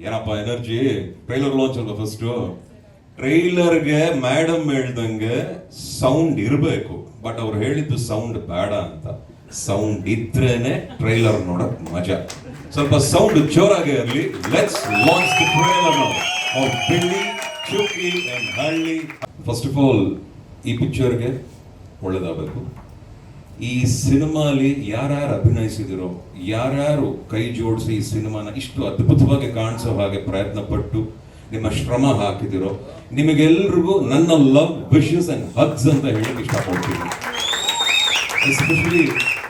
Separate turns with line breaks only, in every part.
ಏನಪ್ಪ energy. Trailer launch ಅಲ್ವಾ first. ಟ್ರೈಲರ್ಗೆ madam ಹೇಳ್ದಂಗೆ ಸೌಂಡ್ ಇರಬೇಕು, ಬಟ್ ಅವ್ರು ಹೇಳಿದ್ದು ಸೌಂಡ್ ಬೇಡ ಅಂತ. ಸೌಂಡ್ ಇದ್ರೇನೆ ಟ್ರೈಲರ್ ನೋಡಕ್ ಮಜಾ. ಸ್ವಲ್ಪ ಸೌಂಡ್ ಜೋರಾಗಿ ಇರಲಿ. Let's launch the trailer of Billi, Chukki and ಹಳ್ಳಿ. ಫಸ್ಟ್ ಆಫ್ ಆಲ್ ಈ ಪಿಕ್ಚರ್ಗೆ ಒಳ್ಳೇದಾಗಬೇಕು. ಈ ಸಿನಿಮಾಲಿ ಯಾರ್ಯಾರು ಅಭಿನಯಿಸಿದಿರೋ, ಯಾರ್ಯಾರು ಕೈ ಜೋಡಿಸಿ ಈ ಸಿನಿಮಾನ ಇಷ್ಟು ಅದ್ಭುತವಾಗಿ ಕಾಣಿಸೋ ಹಾಗೆ ಪ್ರಯತ್ನ ಪಟ್ಟು ನಿಮ್ಮ ಶ್ರಮ ಹಾಕಿದಿರೋ, ನಿಮಗೆಲ್ರಿಗೂ ನನ್ನ ಲವ್, ವಿಶಸ್ ಅಂಡ್ ಹಗ್ಸ್ ಅಂತ ಹೇಳಕ್ ಇಷ್ಟಪಡ್ತೀನಿ. ಎಸ್ಪೆಷಲಿ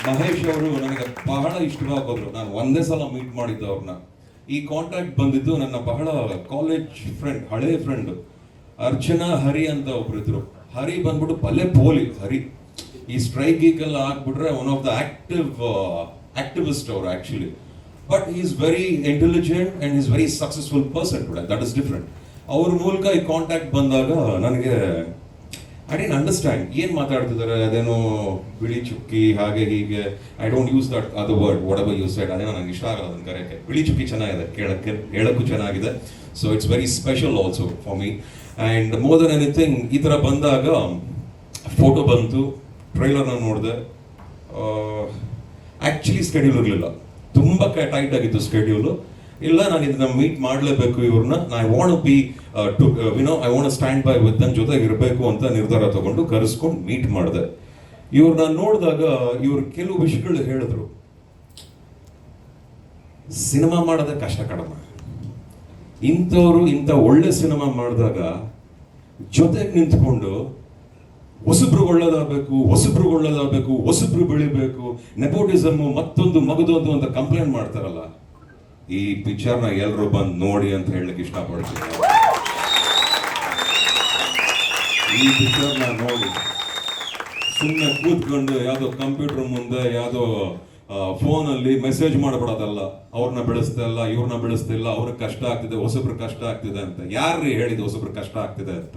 ಮಹೇಶ್ ಅವರು ನನಗೆ ಬಹಳ ಇಷ್ಟವಾಗೋದ್ರು. ನಾನು ಒಂದೇ ಸಲ ಮೀಟ್ ಮಾಡಿದ್ದೆ ಅವ್ರನ್ನ. ಈ ಕಾಂಟ್ಯಾಕ್ಟ್ ಬಂದಿದ್ದು ನನ್ನ ಬಹಳ ಕಾಲೇಜ್ ಫ್ರೆಂಡ್, ಹಳೇ ಫ್ರೆಂಡ್ ಅರ್ಚನಾ ಹರಿ ಅಂತ ಒಬ್ರಿದ್ರು. ಹರಿ ಬಂದ್ಬಿಟ್ಟು ಭಲೆ ಪೋಲಿ ಹರಿ. ಈ ಸ್ಟ್ರೈಕ್ ಗೀಕೆಲ್ಲ ಆಗ್ಬಿಟ್ರೆ ಒನ್ ಆಫ್ ದ ಆಕ್ಟಿವಿಸ್ಟ್ ಅವರು actually. But he is very intelligent and is very successful person today. That is different. ಅವ್ರ ಮೂಲಕ ಈ ಕಾಂಟ್ಯಾಕ್ಟ್ ಬಂದಾಗ ನನಗೆ ಐ ಡಿಂಟ್ ಅಂಡರ್ಸ್ಟ್ಯಾಂಡ್ ಏನ್ ಮಾತಾಡ್ತಿದ್ದಾರೆ. ಅದೇನೋ ಬಿಳಿ ಚುಕ್ಕಿ ಹಾಗೆ ಹೀಗೆ. I don't use that other word, whatever you said. ಅದೇನೋ ನಂಗೆ ಇಷ್ಟ ಆಗಲ್ಲ ಅದನ್ನ ಕರೆಯಕ್ಕೆ. ಬಿಳಿ ಚುಕ್ಕಿ ಚೆನ್ನಾಗಿದೆ, ಹೇಳಕ್ಕೂ ಚೆನ್ನಾಗಿದೆ. So it's very special also for me. And more than anything ಈ ತರ ಬಂದಾಗ ಫೋಟೋ ಬಂತು, ಟ್ರೈಲರ್ನ ನೋಡಿದೆ. ಆಕ್ಚುಲಿ ಸ್ಕೆಡ್ಯೂಲ್ ಇರಲಿಲ್ಲ, ತುಂಬ ಟೈಟ್ ಆಗಿತ್ತು ಸ್ಕೆಡ್ಯೂಲು. ಇಲ್ಲ, ನಾನು ಇದನ್ನ ಮೀಟ್ ಮಾಡಲೇಬೇಕು ಇವ್ರನ್ನ. I want B I want stand by with ನನ್ನ ಜೊತೆಗೆ ಇರಬೇಕು ಅಂತ ನಿರ್ಧಾರ ತಗೊಂಡು ಕರೆಸ್ಕೊಂಡು ಮೀಟ್ ಮಾಡಿದೆ. ಇವ್ರನ್ನ ನೋಡಿದಾಗ ಇವ್ರು ಕೆಲವು ವಿಷಯಗಳು ಹೇಳಿದ್ರು. ಸಿನಿಮಾ ಮಾಡೋದೇ ಕಷ್ಟ ಕಡಿಮೆ. ಇಂಥವ್ರು ಇಂಥ ಒಳ್ಳೆ ಸಿನಿಮಾ ಮಾಡಿದಾಗ ಜೊತೆಗೆ ನಿಂತ್ಕೊಂಡು ಹೊಸಬ್ರು ಒಳ್ಳೇದಾಗಬೇಕು, ಹೊಸಬ್ರು ಬೆಳಿಬೇಕು, ನೆಪೋಟಿಸಮ್ ಮತ್ತೊಂದು ಮಗದೊಂದು ಅಂತ ಕಂಪ್ಲೇಂಟ್ ಮಾಡ್ತಾರಲ್ಲ. ಈ ಪಿಕ್ಚರ್ನ ಎಲ್ಲರೂ ಬಂದು ನೋಡಿ ಅಂತ ಹೇಳಲಿಕ್ಕೆ ಇಷ್ಟಪಡ್ತೀನಿ. ಈ ಪಿಕ್ಚರ್ನ ನೋಡಿ ಸುಮ್ಮನೆ ಕೂತ್ಕೊಂಡು ಯಾವುದೋ ಕಂಪ್ಯೂಟರ್ ಮುಂದೆ ಯಾವುದೋ ಫೋನಲ್ಲಿ ಮೆಸೇಜ್ ಮಾಡಬಿಡೋದಲ್ಲ. ಅವ್ರನ್ನ ಬೆಳೆಸ್ತಿಲ್ಲ, ಇವ್ರನ್ನ ಬೆಳೆಸ್ತಿಲ್ಲ, ಅವ್ರಿಗೆ ಕಷ್ಟ ಆಗ್ತಿದೆ, ಹೊಸಬ್ರು ಕಷ್ಟ ಆಗ್ತಿದೆ ಅಂತ. ಯಾರ್ರೀ ಹೇಳಿದ್ದು ಹೊಸಬ್ರು ಕಷ್ಟ ಆಗ್ತಿದೆ ಅಂತ?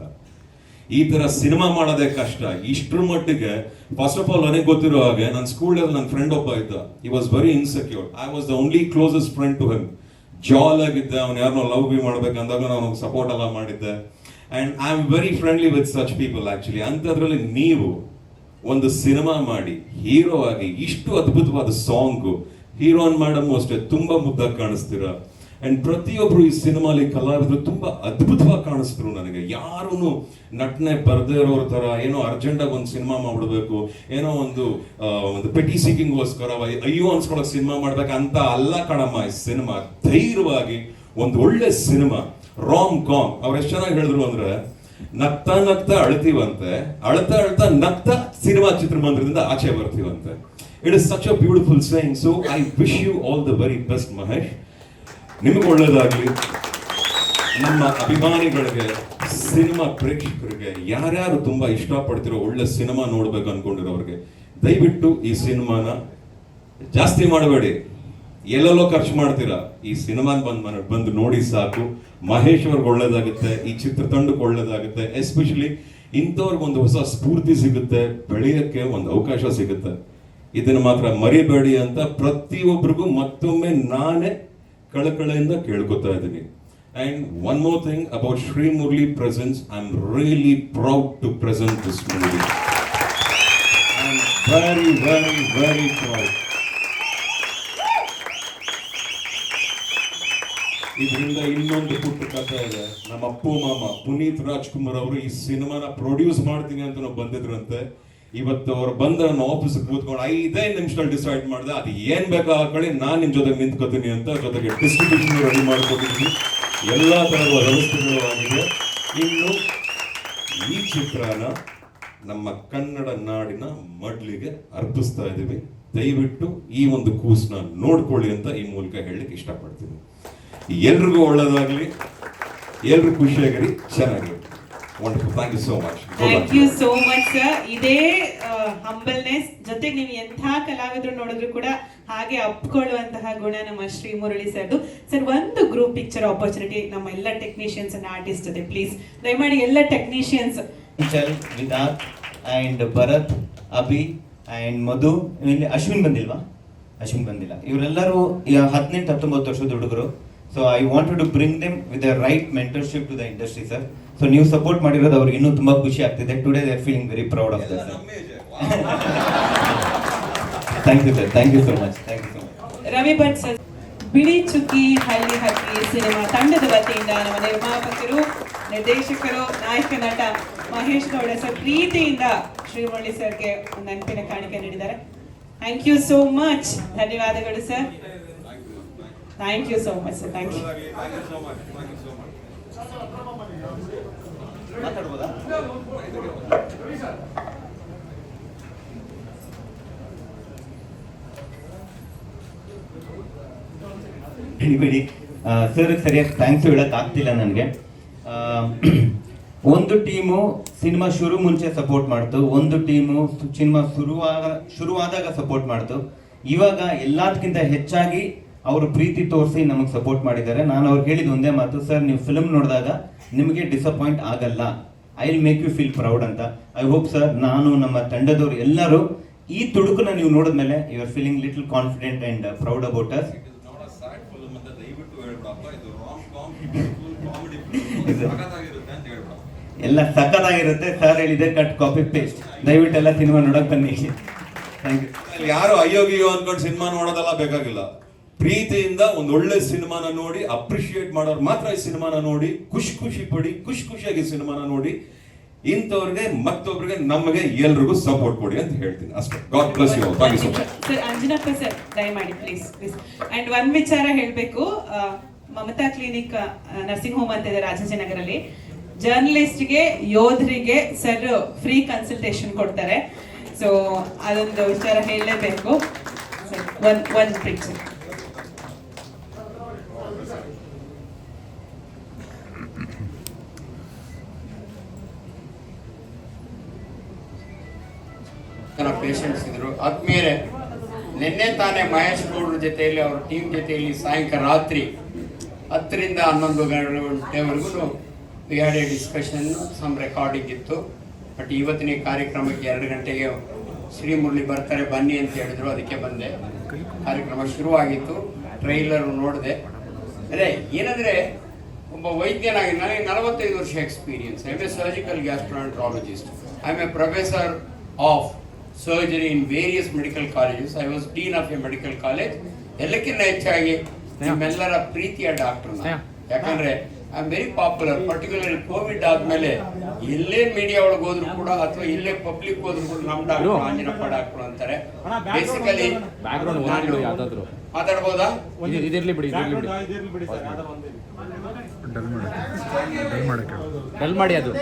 ಈ ತರ ಸಿನಿಮಾ ಮಾಡೋದೇ ಕಷ್ಟ. ಇಷ್ಟ್ರ ಮಟ್ಟಿಗೆ ಫಸ್ಟ್ ಆಫ್ ಆಲ್ ನನಗೆ ಗೊತ್ತಿರೋ ಹಾಗೆ ನನ್ನ ಸ್ಕೂಲಲ್ಲಿ ನನ್ನ ಫ್ರೆಂಡ್ ಒಬ್ಬ ಇದ್ದ. He was very insecure. I was the only closest friend to him. ಜಾಲ್ ಆಗಿದ್ದೆ. ಅವ್ನು ಯಾರನ್ನೋ ಲವ್ ಬಿ ಮಾಡ್ಬೇಕಂದಾಗ ನಾನು ಸಪೋರ್ಟ್ ಎಲ್ಲ ಮಾಡಿದ್ದೆ. And I am very friendly with such people actually. ಅಂಥದ್ರಲ್ಲಿ ನೀವು ಒಂದು ಸಿನಿಮಾ ಮಾಡಿ ಹೀರೋ ಆಗಿ ಇಷ್ಟು ಅದ್ಭುತವಾದ ಸಾಂಗು, ಹೀರೋನ್ ಮೇಡಮ್ ಅಷ್ಟೇ ತುಂಬಾ ಮುದ್ದಾಗಿ ಕಾಣಿಸ್ತೀರಾ. ಅಂಡ್ ಪ್ರತಿಯೊಬ್ರು ಈ ಸಿನಿಮಾಲಿ ಕಲಾವಿದರು ತುಂಬಾ ಅದ್ಭುತವಾಗಿ ಕಾಣಿಸಿದ್ರು ನನಗೆ. ಯಾರು ನಟನೆ ಬರ್ದೇ ಇರೋರ ತರ ಏನೋ ಅರ್ಜೆಂಟಾಗಿ ಒಂದು ಸಿನಿಮಾ ಮಾಡ್ಬಿಡ್ಬೇಕು, ಏನೋ ಒಂದು ಪೆಟಿ ಸೀಕಿಂಗ್ಗೋಸ್ಕರ ಅಯ್ಯೋ ಅನ್ಸ್ಕೊಳಕ್ ಸಿನಿಮಾ ಮಾಡ್ಬೇಕಂತ ಅಲ್ಲ ಕಣಮ್ಮ. ಈ ಸಿನಿಮಾ ಧೈರ್ಯವಾಗಿ ಒಂದು ಒಳ್ಳೆ ಸಿನಿಮಾ, ರಾಮ್ ಕಾಮ್. ಅವ್ರು ಎಷ್ಟು ಚೆನ್ನಾಗಿ ಹೇಳಿದ್ರು ಅಂದ್ರೆ, ನಗ್ತಾ ನಗ್ತಾ ಅಳ್ತೀವಂತೆ, ಅಳ್ತಾ ಅಳ್ತಾ ನಗ್ತಾ ಸಿನಿಮಾ ಚಿತ್ರಮಂದಿರದಿಂದ ಆಚೆ ಬರ್ತೀವಂತೆ. It is such a beautiful saying. So I wish you all the very best Mahesh. ನಿಮಗೆ ಒಳ್ಳೇದಾಗ್ಲಿ. ನಮ್ಮ ಅಭಿಮಾನಿಗಳಿಗೆ, ಸಿನಿಮಾ ಪ್ರೇಕ್ಷಕರಿಗೆ, ಯಾರ್ಯಾರು ತುಂಬಾ ಇಷ್ಟಪಡ್ತಿರೋ, ಒಳ್ಳೆ ಸಿನಿಮಾ ನೋಡ್ಬೇಕು ಅನ್ಕೊಂಡಿರೋರಿಗೆ ದಯವಿಟ್ಟು ಈ ಸಿನಿಮಾನ ಜಾಸ್ತಿ ಮಾಡಬೇಡಿ. ಎಲ್ಲೆಲ್ಲೋ ಖರ್ಚು ಮಾಡ್ತೀರಾ. ಈ ಸಿನಿಮಾನ ಬಂದು ನೋಡಿ ಸಾಕು. ಮಹೇಶ್ ಅವ್ರಿಗೆ ಒಳ್ಳೇದಾಗುತ್ತೆ, ಈ ಚಿತ್ರತಂಡಕ್ಕೆ ಒಳ್ಳೇದಾಗುತ್ತೆ. ಎಸ್ಪೆಷಲಿ ಇಂಥವ್ರಿಗೆ ಒಂದು ಹೊಸ ಸ್ಫೂರ್ತಿ ಸಿಗುತ್ತೆ, ಬೆಳೆಯಕ್ಕೆ ಒಂದು ಅವಕಾಶ ಸಿಗುತ್ತೆ. ಇದನ್ನು ಮಾತ್ರ ಮರಿಬೇಡಿ ಅಂತ ಪ್ರತಿಯೊಬ್ಬರಿಗೂ ಮತ್ತೊಮ್ಮೆ ನಾನೇ ಕಳಕಳೆಯಿಂದ ಕೇಳ್ಕೊತಾ ಇದ್ದೀನಿ. And one more thing about Sri Murali presence, I am really proud to present this movie. I am very very very proud. ಇದರಿಂದ ಇನ್ನೊಂದು ಪುಟ್ಟ ಕಥೆ ಇದೆ. ನಮ್ಮ ಅಪ್ಪು ಮಾಮ ಪುನೀತ್ ರಾಜ್ಕುಮಾರ್ ಅವರು ಈ ಸಿನಿಮಾನ ಪ್ರೊಡ್ಯೂಸ್ ಮಾಡ್ತೀನಿ ಅಂತ ನಾವು ಬಂದಿದ್ರಂತೆ. ಇವತ್ತು ಅವ್ರು ಬಂದ ನನ್ನ ಆಫೀಸ್ ಕೂತ್ಕೊಂಡು 5 ನಿಮಿಷದಲ್ಲಿ ಡಿಸೈಡ್ ಮಾಡಿದೆ, ಅದು ಏನ್ ಬೇಕೋ ಹಾಕೊಳ್ಳಿ, ನಾನು ನಿಮ್ ಜೊತೆಗೆ ನಿಂತ್ಕೋತೀನಿ ಅಂತ. ಜೊತೆಗೆ ಡಿಸ್ಟ್ರಿಬ್ಯೂಷನ್ ರೆಡಿ ಮಾಡ್ಕೊಟ್ಟಿದ್ದೀನಿ, ಎಲ್ಲಾ ತರದ ವ್ಯವಸ್ಥೆಗಳು ಆಗಿದೆ. ಇನ್ನು ಈ ಚಿತ್ರನ ನಮ್ಮ ಕನ್ನಡ ನಾಡಿನ ಮಡ್ಲಿಗೆ ಅರ್ಪಿಸ್ತಾ ಇದ್ದೀವಿ. ದಯವಿಟ್ಟು ಈ ಒಂದು ಕೂಸ್ನ ನೋಡ್ಕೊಳ್ಳಿ ಅಂತ ಈ ಮೂಲಕ ಹೇಳಲಿಕ್ಕೆ ಇಷ್ಟಪಡ್ತೀನಿ. ಎಲ್ರಿಗೂ ಒಳ್ಳೇದಾಗ್ಲಿ, ಎಲ್ರು ಖುಷಿಯಾಗಿರಿ, ಚೆನ್ನಾಗಿರಿ. Wonderful. Thank you so much.
Thank you so much sir. ಇದೇ ಹಂಬಲ್ನೆಸ್ ಜೊತೆಗೆ ನೀವು ಎಂಥ ಕಲಾವಿದರು ನೋಡಿದ್ರು ಕೂಡ ಹಾಗೆ ಅಪ್ಕೊಳ್ಳುವಂತಹ ಗುಣ ನಮ್ಮ ಶ್ರೀ ಮುರಳಿ ಸರ್ದು. ಸರ್, ಒಂದು ಗ್ರೂಪ್ ಪಿಕ್ಚರ್ ಆಪರ್ಚುನಿಟಿ ನಮ್ಮ ಎಲ್ಲ ಟೆಕ್ನಿಷಿಯನ್ಸ್ ಅಂಡ್ ಆರ್ಟಿಸ್ಟ್ ಜೊತೆ ಪ್ಲೀಸ್ ದಯಮಾಡಿ ಎಲ್ಲ technicians
Vinath and Bharat, Abhi and Madhu, ಇಲ್ಲಿ ಅಶ್ವಿನ್ ಬಂದಿಲ್ವಾ? ಅಶ್ವಿನ್ ಬಂದಿಲ್ಲ. ಇವರೆಲ್ಲರೂ 18-19 ವರ್ಷದ ಹುಡುಗರು. So I wanted to bring them with the right mentorship to the industry sir. So ನೀವು ಸಪೋರ್ಟ್ ಮಾಡಿರೋದು ಅವ್ರಿಗೆ ಇನ್ನೂ ತುಂಬ ಖುಷಿ ಆಗ್ತಿದೆ. Today they are feeling very proud of that sir. Thank you sir, thank you so much, thank you so much.
Ravi Bhat sir, ಬಿಳಿ ಚುಕ್ಕಿ ಹಳ್ಳಿ ಹಕ್ಕಿ ಸಿನಿಮಾ ತಂಡದ ವತಿಯಿಂದ ನಮ್ಮ ನಿರ್ಮಾಪಕರು, ನಿರ್ದೇಶಕರು, ನಾಯಕ ನಟ ಮಹೇಶ್ ಗೌಡ ಸರ್ ಪ್ರೀತಿಯಿಂದ ಶ್ರೀಮುರಳಿ ಸರ್ಗೆ ಒಂದು ನೆನಪಿನ ಕಾಣಿಕೆ ನೀಡಿದ್ದಾರೆ. Thank you so much. ಧನ್ಯವಾದಗಳು sir. Thank you so much sir. Thank you.
ಮಾತಾಡ್ಬೋದಾ? ಬಿಡಿ ಸರ್, ಸರಿಯಾಗಿ ಥ್ಯಾಂಕ್ಸ್ ಹೇಳಕ್ ಆಗ್ತಿಲ್ಲ ನನಗೆ. ಒಂದು ಟೀಮು ಸಿನಿಮಾ ಶುರು ಮುಂಚೆ ಸಪೋರ್ಟ್ ಮಾಡ್ತು, ಒಂದು ಟೀಮು ಸಿನಿಮಾ ಶುರುವಾದಾಗ ಸಪೋರ್ಟ್ ಮಾಡ್ತು. ಇವಾಗ ಎಲ್ಲದಕ್ಕಿಂತ ಹೆಚ್ಚಾಗಿ ಅವರು ಪ್ರೀತಿ ತೋರಿಸಿ ನಮಗೆ ಸಪೋರ್ಟ್ ಮಾಡಿದ್ದಾರೆ. ನಾನು ಅವ್ರಿಗೆ ಹೇಳಿದ ಒಂದೇ ಮಾತು, ಸರ್ ನೀವು ಫಿಲ್ಮ್ ನೋಡಿದಾಗ ನಿಮಗೆ ಡಿಸಪಾಯಿಂಟ್ ಆಗಲ್ಲ, I will make you feel proud ಅಂತ. ಐ ಹೋಪ್ ಸರ್, ನಾನು ನಮ್ಮ ತಂಡದವರು ಎಲ್ಲರೂ ಈ ತುಡುಕನ್ನ ನೀವು ನೋಡಿದ್ಮೇಲೆ you are feeling little confident and proud about us. ಎಲ್ಲ ಸಖತ್ತಾಗಿರುತ್ತೆ ಸರ್, ಹೇಳಿದೆ ಕಟ್ ಕಾಪಿ ಪೇಸ್ಟ್. ದಯವಿಟ್ಟು ಎಲ್ಲ ಸಿನಿಮಾ ನೋಡಕ್ ಬನ್ನಿ. Thank you.
ಯಾರು ಅಯ್ಯೋಗಿಯೋ ಅನ್ಕೊಂಡು ಸಿನಿಮಾ ನೋಡೋದೆಲ್ಲ ಬೇಕಾಗಿಲ್ಲ. ಪ್ರೀತಿಯಿಂದ ಒಂದು ಒಳ್ಳೆ ಸಿನಿಮಾನ ನೋಡಿ ಅಪ್ರಿಶಿಯೇಟ್ ಮಾಡೋರು ಮಾತ್ರ ಈ ಸಿನಿಮಾನ ನೋಡಿ ಖುಷಿ ಪಡಿ, ಖುಷಿಯಾಗಿ ಸಿನಿಮಾನ ನೋಡಿ. ಇಂಥವ್ರಿಗೆ ಮತ್ತೊಬ್ರಿಗೆ ನಮಗೆ ಎಲ್ರಿಗೂ ಸಪೋರ್ಟ್ ಕೊಡಿ ಅಂತ ಹೇಳ್ತೀನಿ ಅಷ್ಟೇ. God bless you. Thank you so much.
Sir Anjanappa sir ದಯಮಾಡಿ ಪ್ಲೀಸ್. ಅಂಡ್ ಒಂದ್ ವಿಚಾರ ಹೇಳ್ಬೇಕು, ಮಮತಾ ಕ್ಲಿನಿಕ್ ನರ್ಸಿಂಗ್ ಹೋಮ್ ಅಂತ ಇದೆ ರಾಜಾಜಿನಗರಲ್ಲಿ. ಜರ್ನಲಿಸ್ಟ್ಗೆ, ಯೋಧರಿಗೆ ಸರ್ ಫ್ರೀ ಕನ್ಸಲ್ಟೇಷನ್ ಕೊಡ್ತಾರೆ. ಸೊ ಅದೊಂದು ವಿಚಾರ ಹೇಳಲೇಬೇಕು. ಒಂದ್ ಪಿಕ್ಚರ್.
ಪೇಷಂಟ್ಸ್ ಇದ್ರು. ಆದ್ಮೇಲೆ ನಿನ್ನೆ ತಾನೇ ಮಹೇಶ್ ಗೌಡ್ರ ಜೊತೆಯಲ್ಲಿ ಅವ್ರ ಟೀಮ್ ಜೊತೆಯಲ್ಲಿ ಸಾಯಂಕಾಲ ರಾತ್ರಿ 10ರಿಂದ 11 ಗಂಟೆವರೆಗೂ we had a discussion, some recording ಇತ್ತು. ಬಟ್ ಇವತ್ತಿನ ಕಾರ್ಯಕ್ರಮಕ್ಕೆ 2 ಗಂಟೆಗೆ ಶ್ರೀಮುರಳಿ ಬರ್ತಾರೆ ಬನ್ನಿ ಅಂತ ಹೇಳಿದ್ರು, ಅದಕ್ಕೆ ಬಂದೆ. ಕಾರ್ಯಕ್ರಮ ಶುರುವಾಗಿತ್ತು, ಟ್ರೈಲರ್ ನೋಡಿದೆ. ಅದೇ ಏನಂದರೆ, ಒಬ್ಬ ವೈದ್ಯನಾಗಿ ನನಗೆ 45 ವರ್ಷ experience. I am A surgical gastroenterologist. I am A professor of surgery in various medical colleges. I was dean of A medical college. ಎಲ್ಲಕ್ಕಿಂತ ಹೆಚ್ಚಾಗಿ ನಿಮ್ಮೆಲ್ಲರ ಪ್ರೀತಿಯ ಡಾಕ್ಟರ್. ಯಾಕಂದ್ರೆ I am very popular, particularly Covid ಆದ್ಮೇಲೆ ಎಲ್ಲೇ ಮೀಡಿಯಾ ಒಳಗೆ ಹೋದ್ರು ಕೂಡ ಅಥವಾ ಎಲ್ಲೇ ಪಬ್ಲಿಕ್ ಹೋದ್ರು ಕೂಡ ನಮ್ಮ ಡಾಕ್ಟರ್ ಆಂಜನಪ್ಪ ಡಾಕ್ಟರ್ ಅಂತಾರೆ. ಬೇಸಿಕಲಿ ಮಾತಾಡ್ಬೋದಾ?
ಡಲ್ ಮಾಡಿ ಅದು.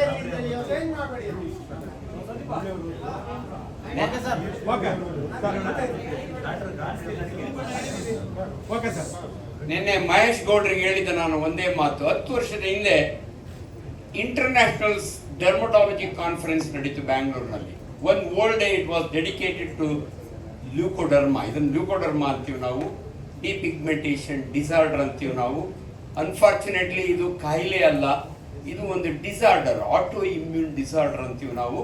ನಿನ್ನೆ ಮಹೇಶ್ ಗೌಡ್ರಿಗೆ ಹೇಳಿದ್ದ ನಾನು ಒಂದೇ ಮಾತು. 10 ವರ್ಷದ ಹಿಂದೆ ಇಂಟರ್ನ್ಯಾಷನಲ್ ಡರ್ಮಟಾಲಜಿ ಕಾನ್ಫರೆನ್ಸ್ ನಡೀತು ಬ್ಯಾಂಗ್ಳೂರಿನಲ್ಲಿ. One world day it was dedicated to leucoderma. ಇದನ್ನು ಲ್ಯೂಕೋಡರ್ಮಾ ಅಂತೀವಿ ನಾವು, ಡಿಪಿಗ್ಮೆಂಟೇಷನ್ ಡಿಸಾರ್ಡರ್ ಅಂತೀವಿ ನಾವು. ಅನ್ಫಾರ್ಚುನೇಟ್ಲಿ ಇದು ಕಾಯಿಲೆ ಅಲ್ಲ, ಇದು ಒಂದು ಡಿಸಾರ್ಡರ್, ಆಟೋ ಇಮ್ಯೂನ್ ಡಿಸಾರ್ಡರ್ ಅಂತೀವಿ ನಾವು.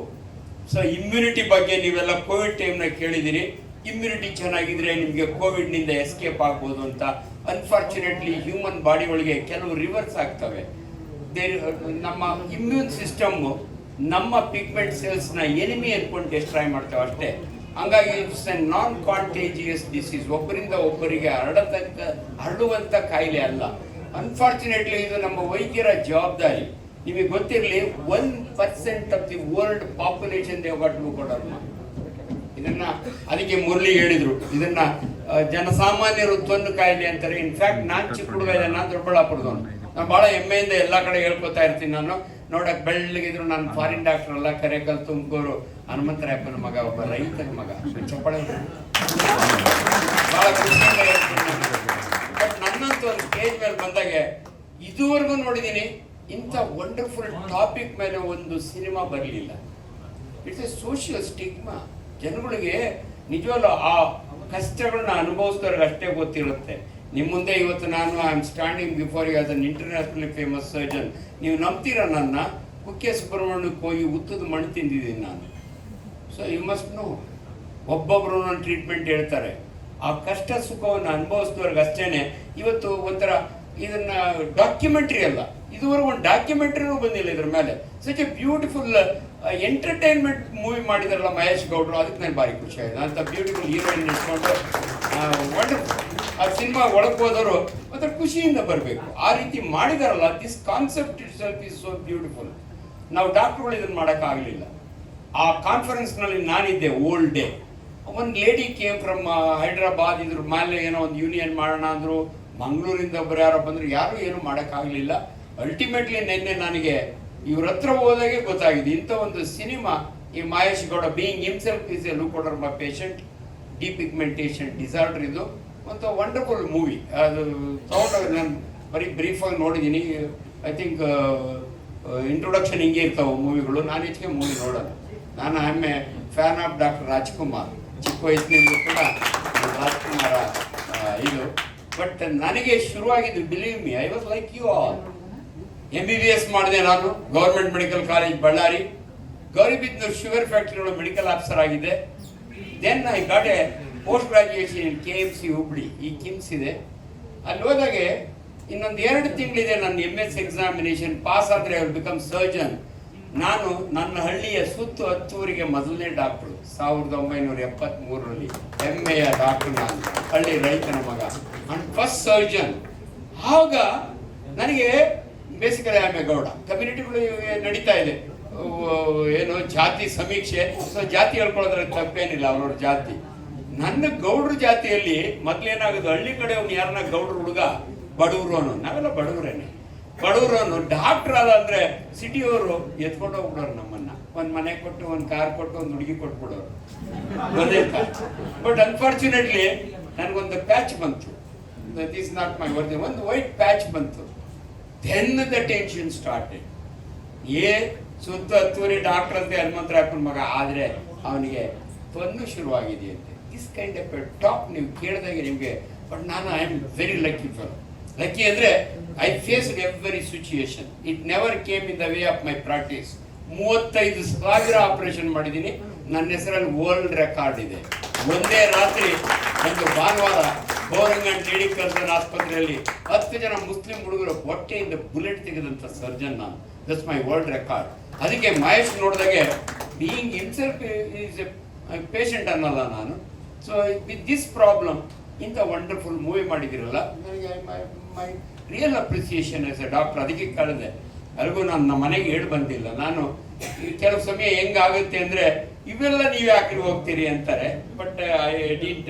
ಸೊ ಇಮ್ಯುನಿಟಿ ಬಗ್ಗೆ ನೀವೆಲ್ಲ ಕೋವಿಡ್ ಟೈಮ್ನಾಗ ಕೇಳಿದಿರಿ. ಇಮ್ಯುನಿಟಿ ಚೆನ್ನಾಗಿದ್ರೆ ನಿಮಗೆ ಕೋವಿಡ್ನಿಂದ ಎಸ್ಕೇಪ್ ಆಗ್ಬೋದು ಅಂತ. ಅನ್ಫಾರ್ಚುನೇಟ್ಲಿ ಹ್ಯೂಮನ್ ಬಾಡಿ ಒಳಗೆ ಕೆಲವು ರಿವರ್ಸ್ ಆಗ್ತವೆ. ನಮ್ಮ ಇಮ್ಯೂನ್ ಸಿಸ್ಟಮ್ಮು ನಮ್ಮ ಪಿಗ್ಮೆಂಟ್ ಸೆಲ್ಸ್ನ ಎನಿಮಿ ಅನ್ಕೊಂಡು ಡಿಸ್ಟ್ರಾಯ್ ಮಾಡ್ತೇವೆ ಅಷ್ಟೇ. ಹಂಗಾಗಿ it's A non contagious disease. ಒಬ್ಬರಿಂದ ಒಬ್ಬರಿಗೆ ಹರಡುವಂಥ ಕಾಯಿಲೆ ಅಲ್ಲ. ಅನ್ಫಾರ್ಚುನೇಟ್ಲಿ ಇದು ನಮ್ಮ ವೈದ್ಯರ ಜವಾಬ್ದಾರಿ. ನಿಮಗೆ ಗೊತ್ತಿರಲಿ, 1% of the world population they got leucoderma. ಇದನ್ನ ಅದಕ್ಕೆ ಮುರಳಿ ಹೇಳಿದ್ರು, ಇದನ್ನ ಜನಸಾಮಾನ್ಯರು ತೊಂದು ಕಾಯಿಲೆ ಅಂತಾರೆ. ಇನ್ಫ್ಯಾಕ್ಟ್ ನಾನು ಚಿಕ್ಕ ಹುಡುಗ ಇದೆ, ನಾನು ದೊಡ್ಡಬಳ್ಳಾಪುರದವನು. ನಾನು ಭಾಳ ಹೆಮ್ಮೆಯಿಂದ ಎಲ್ಲ ಕಡೆ ಹೇಳ್ಕೊತಾ ಇರ್ತೀನಿ. ನಾನು ನೋಡಕ್ ಬೆಳ್ಳಗಿದ್ರು, ನಾನು ಫಾರಿನ್ ಡಾಕ್ಟರ್ ಅಲ್ಲ, ಕರೆಕಲ್ ತುಮಕೂರು ಹನುಮಂತರಾಯಪ್ಪನ ಮಗ, ಒಬ್ಬ ರೈತನ ಮಗ. ಚಪ್ಪಳೆ ಭಾಳ ಖುಷಿಯಿಂದ ಹೇಳ್ತೀನಿ. ಬಟ್ ನನ್ನಂತೂ ಒಂದು ಸ್ಟೇಜ್ ಮೇಲೆ ಬಂದಾಗ ಇದುವರೆಗೂ ನೋಡಿದ್ದೀನಿ ಇಂಥ ವಂಡರ್ಫುಲ್ ಟಾಪಿಕ್ ಮೇಲೆ ಒಂದು ಸಿನಿಮಾ ಬರಲಿಲ್ಲ. It's A social stigma. ಜನಗಳಿಗೆ ನಿಜವಲ್ಲ ಆ ಕಷ್ಟಗಳನ್ನ ಅನುಭವಿಸಿದವ್ರಿಗೆ ಅಷ್ಟೇ ಗೊತ್ತಿರುತ್ತೆ. ನಿಮ್ಮ ಮುಂದೆ ಇವತ್ತು ನಾನು I am standing before you as an internationally famous surgeon. ನೀವು ನಂಬ್ತೀರ ನನ್ನ? ಕುಕ್ಕೆ ಸುಬ್ರಹ್ಮಣ್ಯಕ್ಕೆ ಹೋಗಿ ಉತ್ತದ ಮಣ್ಣು ತಿಂದಿದ್ದೀನಿ ನಾನು. ಸೊ ಯು ಮಸ್ಟ್ ನೋ ಒಬ್ಬೊಬ್ರು ಟ್ರೀಟ್ಮೆಂಟ್ ಹೇಳ್ತಾರೆ. ಆ ಕಷ್ಟ ಸುಖವನ್ನು ಅನುಭವಿಸಿದವ್ರಿಗೆ ಅಷ್ಟೇನೆ ಇವತ್ತು ಒಂಥರ ಇದನ್ನ ಡಾಕ್ಯುಮೆಂಟ್ರಿ ಅಲ್ಲ, ಇದುವರೆಗೂ ಒಂದು ಡಾಕ್ಯುಮೆಂಟ್ರಿನೂ ಬಂದಿಲ್ಲ ಇದ್ರ ಮೇಲೆ. Such a beautiful entertainment movie ಮಾಡಿದಾರಲ್ಲ ಮಹೇಶ್ ಗೌಡ್ರು, ಅದಕ್ಕೆ ನನಗೆ ಭಾರಿ ಖುಷಿ ಆಗಿದೆ. ಅಂತ ಬ್ಯೂಟಿಫುಲ್ ಹೀರೋಯಿನ್ ಇಟ್ಕೊಂಡು ವಂಡರ್ಫುಲ್. ಆ ಸಿನಿಮಾ ಒಳಗೆ ಹೋದವರು ಒಂಥರ ಖುಷಿಯಿಂದ ಬರಬೇಕು. ಆ ರೀತಿ ಮಾಡಿದಾರಲ್ಲ, this concept itself is so beautiful. ನಾವು ಡಾಕ್ಟರ್ಗಳು ಇದನ್ನು ಮಾಡೋಕ್ಕಾಗಲಿಲ್ಲ. ಆ ಕಾನ್ಫರೆನ್ಸ್ನಲ್ಲಿ ನಾನಿದ್ದೆ ಓಲ್ಡ್ ಡೇ. ಒಂದು ಲೇಡಿ ಕೇಮ್ ಫ್ರಮ್ ಹೈದ್ರಾಬಾದ್, ಇದ್ರ ಮೇಲೆ ಏನೋ ಒಂದು ಯೂನಿಯನ್ ಮಾಡೋಣ ಅಂದರು. ಮಂಗಳೂರಿಂದ ಒಬ್ಬರು ಯಾರೋ ಬಂದರು, ಯಾರೂ ಏನು ಮಾಡೋಕ್ಕಾಗಲಿಲ್ಲ. ಅಲ್ಟಿಮೇಟ್ಲಿ ನಿನ್ನೆ ನನಗೆ ಇವ್ರ ಹತ್ರ ಹೋದಾಗೆ ಗೊತ್ತಾಗಿದೆ ಇಂಥ ಒಂದು ಸಿನಿಮಾ ಈ Mahesh Gowda being himself is a leucoderma patient, depigmentation disorder, ಇದು ಒಂದು ವಂಡರ್ಫುಲ್ ಮೂವಿ. ಅದು ತಗೊಂಡಾಗ ನಾನು ಬರೀ ಬ್ರೀಫಾಗಿ ನೋಡಿದ್ದೀನಿ. ಐ ಥಿಂಕ್ ಇಂಟ್ರೊಡಕ್ಷನ್ ಹಿಂಗೆ ಇರ್ತಾವೆ ಮೂವಿಗಳು. ನಾನು ಹೆಚ್ಚಿಗೆ ಮೂವಿ ನೋಡೋದು. ನಾನು I am a fan of doctor Rajkumar. ಚಿಕ್ಕ ವಯಸ್ಸಿನಿಂದ ಕೂಡ ರಾಜ್ಕುಮಾರ ಇದು. ಬಟ್ ನನಗೆ ಶುರುವಾಗಿದ್ದು, believe me, I was like you all. MBBS ಮಾಡಿದೆ ನಾನು, government medical college Ballari. Gauribidanur sugar factory medical officer ಆಗಿದೆ. Then I got a post graduation in KMC Hubli, ಈ ಕಿಮ್ಸ್ ಇದೆ. ಅಲ್ಲಿ ಹೋದಾಗೆ ಇನ್ನೊಂದು 2 ತಿಂಗಳಿದೆ ನನ್ನ MS ಎಕ್ಸಾಮಿನೇಷನ್. ಪಾಸ್ ಆದರೆ ಐ ವಿಲ್ ಬಿಕಮ್ ಸರ್ಜನ್. ನಾನು ನನ್ನ ಹಳ್ಳಿಯ ಸುತ್ತು ಹತ್ತೂರಿಗೆ ಮೊದಲನೇ ಡಾಕ್ಟ್ರು. 1973ರಲ್ಲಿ ಹೆಮ್ಮೆಯ ಡಾಕ್ಟರ್ ನಾನು, ಹಳ್ಳಿ ರೈತನ ಮಗ, ಅಂಡ್ ಫಸ್ಟ್ ಸರ್ಜನ್. ಆವಾಗ ನನಗೆ ಬೇಸಿಕಲಿ ಆಮೇಗೌಡ ಕಮ್ಯುನಿಟಿಗಳು ನಡೀತಾ ಇದೆ, ಏನು ಜಾತಿ ಸಮೀಕ್ಷೆ. ಸೊ ಜಾತಿ ಹೇಳ್ಕೊಳ್ಳೋದ್ರಲ್ಲಿ ತಪ್ಪೇನಿಲ್ಲ, ಅವ್ರವ್ರ ಜಾತಿ. ನನ್ನ ಗೌಡ್ರ ಜಾತಿಯಲ್ಲಿ ಮೊದಲೇನಾಗೋದು, ಹಳ್ಳಿ ಕಡೆ ಅವ್ನು ಯಾರನ್ನ ಗೌಡ್ರ ಹುಡುಗ ಬಡವರು ಅನ್ನೋ, ನಾವೆಲ್ಲ ಬಡವರೇನೆ. ಬಡವರು ಅನ್ನೋ ಡಾಕ್ಟರ್ ಅಲ್ಲ ಅಂದ್ರೆ ಸಿಟಿಯವರು ಎತ್ಕೊಂಡು ಹೋಗ್ಬಿಡೋರು ನಮ್ಮನ್ನ. ಒಂದು ಮನೆ ಕೊಟ್ಟು, ಒಂದು ಕಾರ್ ಕೊಟ್ಟು, ಒಂದು ಹುಡುಗಿ ಕೊಟ್ಬಿಡೋರು. ಬಟ್ ಅನ್ಫಾರ್ಚುನೇಟ್ಲಿ ನನಗೊಂದು ಪ್ಯಾಚ್ ಬಂತು. That is not my work. ಒಂದು ವೈಟ್ ಪ್ಯಾಚ್ ಬಂತು. Then the tension started. ಸುತ್ತ ಹತ್ತೂರಿ ಡಾಕ್ಟರ್ ಅಂತೆ ಹನುಮಂತರಾಯಪ್ಪನ ಮಗ, ಆದರೆ ಅವನಿಗೆ ತೊಂದರೆ ಶುರುವಾಗಿದೆಯಂತೆ. ದಿಸ್ ಕೈಂಡ್ ಆಫ್ ಟಾಕ್ ನೀವು ಕೇಳಿದಾಗೆ ನಿಮಗೆ. ಬಟ್ ನಾನು I am very lucky fellow. Lucky ಅಂದರೆ I faced every situation. It never came in the way of my practice. 35,000 operation ಮಾಡಿದ್ದೀನಿ. ನನ್ನ ಹೆಸರಲ್ಲಿ ವರ್ಲ್ಡ್ ರೆಕಾರ್ಡ್ ಇದೆ. ಒಂದೇ ರಾತ್ರಿ ಒಂದು ಭಾನುವಾರ ಬೋರಿಂಗ್ ಅಂಡ್ ಲೇಡಿ ಕರ್ಸನ್ ಆಸ್ಪತ್ರೆಯಲ್ಲಿ 10 ಜನ ಮುಸ್ಲಿಂ ಹುಡುಗರು ಹೊಟ್ಟೆಯಿಂದ ಬುಲೆಟ್ ತೆಗೆದಂಥ ಸರ್ಜನ್ ನಾನು. That's my world record. ಅದಕ್ಕೆ ಮಹೇಶ್ ನೋಡಿದಾಗೆ being himself is a patient ಅನ್ನಲ್ಲ ನಾನು. ಸೊ ವಿತ್ ದಿಸ್ ಪ್ರಾಬ್ಲಮ್ ಇಂಥ ವಂಡರ್ಫುಲ್ ಮೂವಿ ಮಾಡಿದಿರಲ್ಲ, ನನಗೆ my real appreciation as a doctor. ಅದಕ್ಕೆ ಕಳೆದೆ. ಅಲ್ಲಿಗೂ ನಾನು ನಮ್ಮ ಮನೆಗೆ ಹೇಳಿ ಬಂದಿಲ್ಲ. ನಾನು ಕೆಲವು ಸಮಯ ಹೆಂಗಾಗುತ್ತೆ ಅಂದರೆ, ಇವೆಲ್ಲ ನೀವು ಯಾಕೆ ಹೋಗ್ತೀರಿ ಅಂತಾರೆ. But I didn't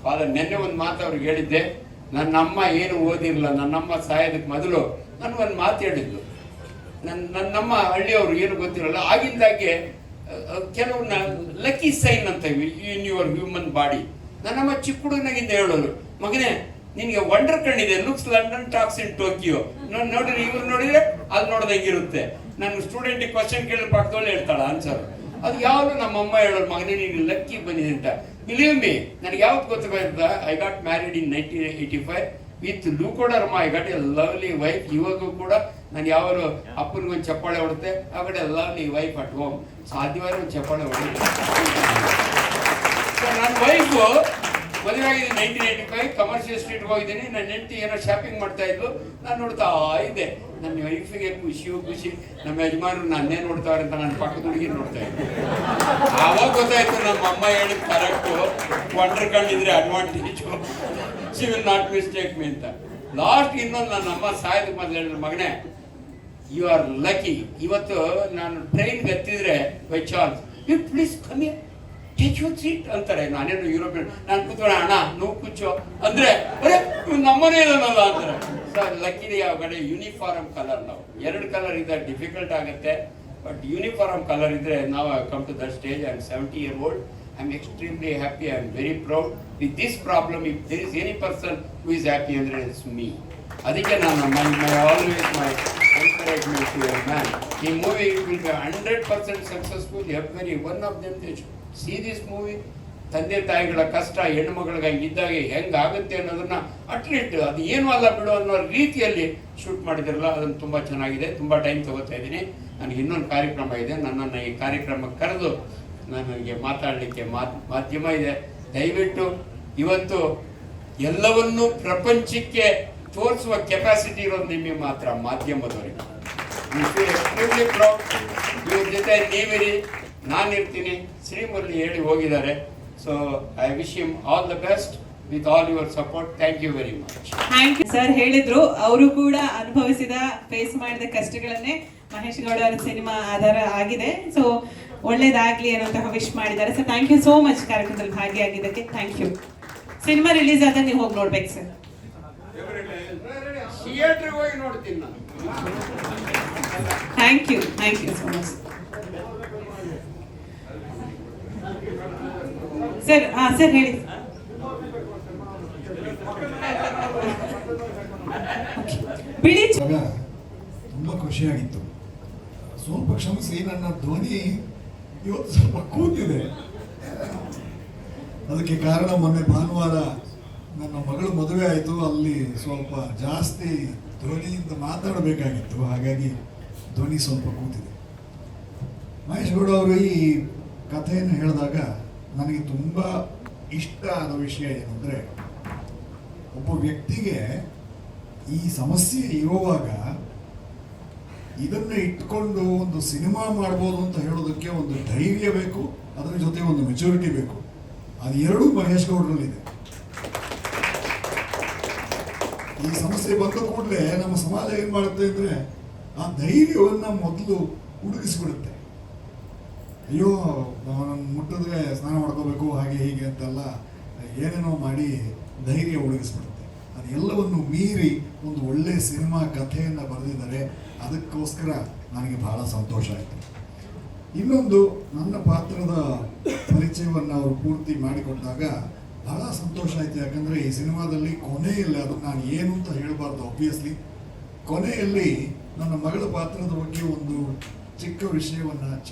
father. ನೆನ್ನೆ ಒಂದು ಮಾತು ಅವ್ರಿಗೆ ಹೇಳಿದ್ದೆ. ನನ್ನಮ್ಮ ಏನು ಓದಿರಲಿಲ್ಲ. ನನ್ನಮ್ಮ ಸಾಯೋದಕ್ಕೆ ಮೊದಲು ನನಗೊಂದು ಮಾತು ಹೇಳಿದ್ದು. ನನ್ನಮ್ಮ ಹಳ್ಳಿಯವರು ಏನು ಗೊತ್ತಿರಲ್ಲ. ಆಗಿಂದಾಗೆ ಕೆಲವನ್ನ ಲಕ್ಕಿ ಸೈನ್ ಅಂತ ಇನ್ ಯುವರ್ ಹ್ಯೂಮನ್ ಬಾಡಿ. ನನ್ನಮ್ಮ ಚಿಕ್ಕ ಹುಡುಗನಾಗಿಂದ ಹೇಳೋರು, ಮಗನೇ ನಿನಗೆ ವಂಡರ್ ಕಣ್ಣಿದೆ, ಲುಕ್ಸ್ ಲಂಡನ್ ಟಾಕ್ಸ್ ಇನ್ ಟೋಕಿಯೋ. ನೋಡಿದ್ರೆ ಇವ್ರು ನೋಡಿದ್ರೆ ಅಲ್ಲಿ ನೋಡ್ದಂಗಿರುತ್ತೆ. ನನ್ನ ಸ್ಟೂಡೆಂಟಿಗೆ ಕ್ವಶನ್ ಕೇಳಿದ್ರೆ ಪಕ್ಕದೊಳ್ಳೆ ಹೇಳ್ತಾಳ ಆನ್ಸರ್. ಅದು ಯಾವಾಗಲೂ ನಮ್ಮಮ್ಮ ಹೇಳೋರು, ಮಗನೇ ನೀನು ಲಕ್ಕಿ ಬಂದಿದೆ ಅಂತ. ಬಿಲೀವ್ ಮಿ, ನನಗೆ ಯಾವತ್ತು ಗೊತ್ತಾಗ, I got married in 1985 with leucoderma. I got a lovely wife. ಇವಾಗೂ ಕೂಡ ನಾನು ಯಾವಾಗಲೂ ಅಪ್ಪನಿಗೊಂದು ಚಪ್ಪಾಳೆ ಹೊಡುತ್ತೆ, ಆ ಕಡೆ ಲವ್ಲಿ ವೈಫ್ ಅಟ್ ಹೋಮ್. ಸಾಧ್ಯವಾದ ಒಂದು ಚಪ್ಪಾಳೆ ಹೊಡೆಯುತ್ತೆ. ನನ್ನ ವೈಫು ಮದುವೆ ಆಗಿದೆ 1985. ಕಮರ್ಷಿಯಲ್ ಸ್ಟ್ರೀಟ್ಗೆ ಹೋಗಿದ್ದೀನಿ. ನನ್ನ ಹೆಂಡತಿ ಏನೋ ಶಾಪಿಂಗ್ ಮಾಡ್ತಾ ಇದ್ಲು. ನಾನು ನೋಡ್ತಾ ಇದ್ದೆ. ನನ್ನ ವೈಫಿಗೆ ಖುಷಿ. ನಮ್ಮ ಯಜಮಾನರು ನನ್ನೇ ನೋಡ್ತಾವ್ರೆ ಅಂತ ನನ್ನ ಪಕ್ಕದ ಹುಡುಗಿ ನೋಡ್ತಾ ಇದ್ದೆ. ಆವಾಗ ಗೊತ್ತಾಯ್ತು ನಮ್ಮ ಅಮ್ಮ ಹೇಳಿದ ಕರೆಕ್ಟು. ವಂಡರ್ ಕಂಡಿದ್ರೆ advantage, she will not mistake me ಅಂತ. ಲಾಸ್ಟ್ ಇನ್ನೊಂದು ನನ್ನ ಅಮ್ಮ ಸಾಯದ ಮೊದಲು ಹೇಳಿದ್ರು, ಮಗನೇ ಯು ಆರ್ ಲಕ್ಕಿ. ಇವತ್ತು ನಾನು ಟ್ರೈನ್ಗೆ ಹತ್ತಿದ್ರೆ ಬೈ ಚಾನ್ಸ್, ಯು ಪ್ಲೀಸ್ ಕಮ್ಮಿ ಟೇಕ್ ಯು ಸೀಟ್ ಅಂತಾರೆ. ನಾನೇನು ಯುರೋಪಿಯನ್, ನಾನು ಕೂತ್ಕೊಂಡ ಅಣ್ಣ ನೋವು ಕುಚ್ಚು ಅಂದರೆ, ಅರೆ ನಮ್ಮನೇ ಇರೋನಲ್ಲ ಅಂತಾರೆ. ಸರ್ ಲಕ್ಕಿದೆ. ಯಾವ ಕಡೆ ಯೂನಿಫಾರ್ಮ್ ಕಲರ್, ನಾವು 2 ಕಲರ್ ಇದ್ದಾಗ ಡಿಫಿಕಲ್ಟ್ ಆಗುತ್ತೆ. ಬಟ್ ಯೂನಿಫಾರ್ಮ್ ಕಲರ್ ಇದ್ರೆ ನಾವು come to that stage. I am 70 years old. I am extremely happy. I am very proud. With this problem if there is any person who is happy ಅಂದರೆ it's me. ಅದಕ್ಕೆ ನಾನು my always my encouragement to your man. ಈ movie it will be 100% successful. Every one of them they should see this movie. ತಂದೆ ತಾಯಿಗಳ ಕಷ್ಟ ಹೆಣ್ಣುಮಗಳಿಗೆ ಇದ್ದಾಗ ಹೆಂಗಾಗುತ್ತೆ ಅನ್ನೋದನ್ನ at least ಅದು ಏನು ಅಲ್ಲ ಬಿಡು ಅನ್ನೋ ರೀತಿಯಲ್ಲಿ ಶೂಟ್ ಮಾಡಿದಿರಲ್ಲ, ಅದನ್ನು ತುಂಬ ಚೆನ್ನಾಗಿದೆ. ತುಂಬ ಟೈಮ್ ತಗೋತಾ ಇದ್ದೀನಿ. ನನಗೆ ಇನ್ನೊಂದು ಕಾರ್ಯಕ್ರಮ ಇದೆ. ನನ್ನನ್ನು ಈ ಕಾರ್ಯಕ್ರಮಕ್ಕೆ ಕರೆದು ನನಗೆ ಮಾತಾಡಲಿಕ್ಕೆ ಮಾಧ್ಯಮ ಇದೆ. ದಯವಿಟ್ಟು ಇವತ್ತು ಎಲ್ಲವನ್ನೂ ಪ್ರಪಂಚಕ್ಕೆ ತೋರಿಸುವ ಕೆಪಾಸಿಟಿ ಇರೋದು ನಿಮಗೆ ಮಾತ್ರ, ಮಾಧ್ಯಮದವರಿಗೆ. ಇವ್ರ ಜೊತೆ ನೀವಿರಿ, ನಾನಿರ್ತೀನಿ. ಶ್ರೀಮುರಳಿ ಹೇಳಿ ಹೋಗಿದ್ದಾರೆ. So I wish him all the best with all your support. Thank you very much.
Thank you sir. ಹೇಳಿದ್ರು ಅವರು ಕೂಡ ಅನುಭವಿಸಿದ ಫೇಸ್ ಮಾಡಿದ ಕಷ್ಟಗಳನ್ನೇ ಮಹೇಶ್ ಗೌಡ ಅವರ ಸಿನಿಮಾ ಆಧಾರ ಆಗಿದೆ. ಸೊ ಒಳ್ಳೇದಾಗ್ಲಿ ಅನ್ನೋಂತಹ ವಿಶ್ ಮಾಡಿದ್ದಾರೆ. So thank you so much ಕಾರ್ಯಕ್ರಮದಲ್ಲಿ ಭಾಗಿಯಾಗಿದ್ದಕ್ಕೆ. Thank you. ಸಿನಿಮಾ ರಿಲೀಸ್ ಆದಾಗ ನೀವು ಹೋಗಿ ನೋಡ್ಬೇಕು ಸರ್.
ಥಿಯೇಟರ್ಗೆ ಹೋಗಿ ನೋಡ್ತೀನಿ ನಾನು.
Thank you so much sir. Sir ಹೇಳಿ. ಬಿಳಿ
ತುಂಬ ಖುಷಿಯಾಗಿತ್ತು. ಸ್ವಲ್ಪ ಕ್ಷಮಿಸಿ, ನನ್ನ ಧ್ವನಿ ಇವತ್ತು ಸ್ವಲ್ಪ ಕೂತಿದೆ. ಅದಕ್ಕೆ ಕಾರಣ ಮೊನ್ನೆ ಭಾನುವಾರ ನನ್ನ ಮಗಳು ಮದುವೆ ಆಯಿತು. ಅಲ್ಲಿ ಸ್ವಲ್ಪ ಜಾಸ್ತಿ ಧ್ವನಿಯಿಂದ ಮಾತಾಡಬೇಕಾಗಿತ್ತು, ಹಾಗಾಗಿ ಧ್ವನಿ ಸ್ವಲ್ಪ ಕೂತಿದೆ. ಮಹೇಶ್ ಗೌಡ ಅವರು ಈ ಕಥೆಯನ್ನು ಹೇಳಿದಾಗ ನನಗೆ ತುಂಬ ಇಷ್ಟ ಆದ ವಿಷಯ ಏನಂದರೆ, ಒಬ್ಬ ವ್ಯಕ್ತಿಗೆ ಈ ಸಮಸ್ಯೆ ಇರುವಾಗ ಇದನ್ನು ಇಟ್ಕೊಂಡು ಒಂದು ಸಿನಿಮಾ ಮಾಡ್ಬೋದು ಅಂತ ಹೇಳೋದಕ್ಕೆ ಒಂದು ಧೈರ್ಯ ಬೇಕು, ಅದರ ಜೊತೆ ಒಂದು ಮೆಚುರಿಟಿ ಬೇಕು. ಅದು ಎರಡೂ ಮಹೇಶ್ ಗೌಡರಲ್ಲಿದೆ. ಈ ಸಮಸ್ಯೆ ಬಂದ ಕೂಡಲೇ ನಮ್ಮ ಸಮಾಜ ಏನು ಮಾಡುತ್ತೆ ಅಂದರೆ, ಆ ಧೈರ್ಯವನ್ನು ಮೊದಲು ಹುಡುಗಿಸ್ಬಿಡುತ್ತೆ. ಅಯ್ಯೋ ಅವನನ್ನು ಮುಟ್ಟಿದ್ರೆ ಸ್ನಾನ ಮಾಡ್ಕೋಬೇಕು, ಹಾಗೆ ಹೀಗೆ ಅಂತೆಲ್ಲ ಏನೇನೋ ಮಾಡಿ ಧೈರ್ಯ ಹುಡುಗಿಸ್ಬಿಡುತ್ತೆ. ಅದೆಲ್ಲವನ್ನು ಮೀರಿ ಒಂದು ಒಳ್ಳೆ ಸಿನಿಮಾ ಕಥೆಯನ್ನು ಬರೆದಿದ್ದಾರೆ. ಅದಕ್ಕೋಸ್ಕರ ನನಗೆ ಬಹಳ ಸಂತೋಷ ಆಯಿತು. ಇನ್ನೊಂದು, ನನ್ನ ಪಾತ್ರದ ಪರಿಚಯವನ್ನು ಅವರು ಪೂರ್ತಿ ಮಾಡಿಕೊಟ್ಟಾಗ ಬಹಳ ಸಂತೋಷ ಆಯಿತು. ಯಾಕಂದರೆ ಈ ಸಿನಿಮಾದಲ್ಲಿ ಕೊನೆಯಲ್ಲಿ, ಅದು ನಾನು ಏನು ಅಂತ ಹೇಳಬಾರ್ದು ಆಬ್ವಿಯಸ್ಲಿ, ಕೊನೆಯಲ್ಲಿ ನನ್ನ ಮಗಳ ಪಾತ್ರದ ಬಗ್ಗೆ ಒಂದು ಚಿಕ್ಕ ವಿಷಯ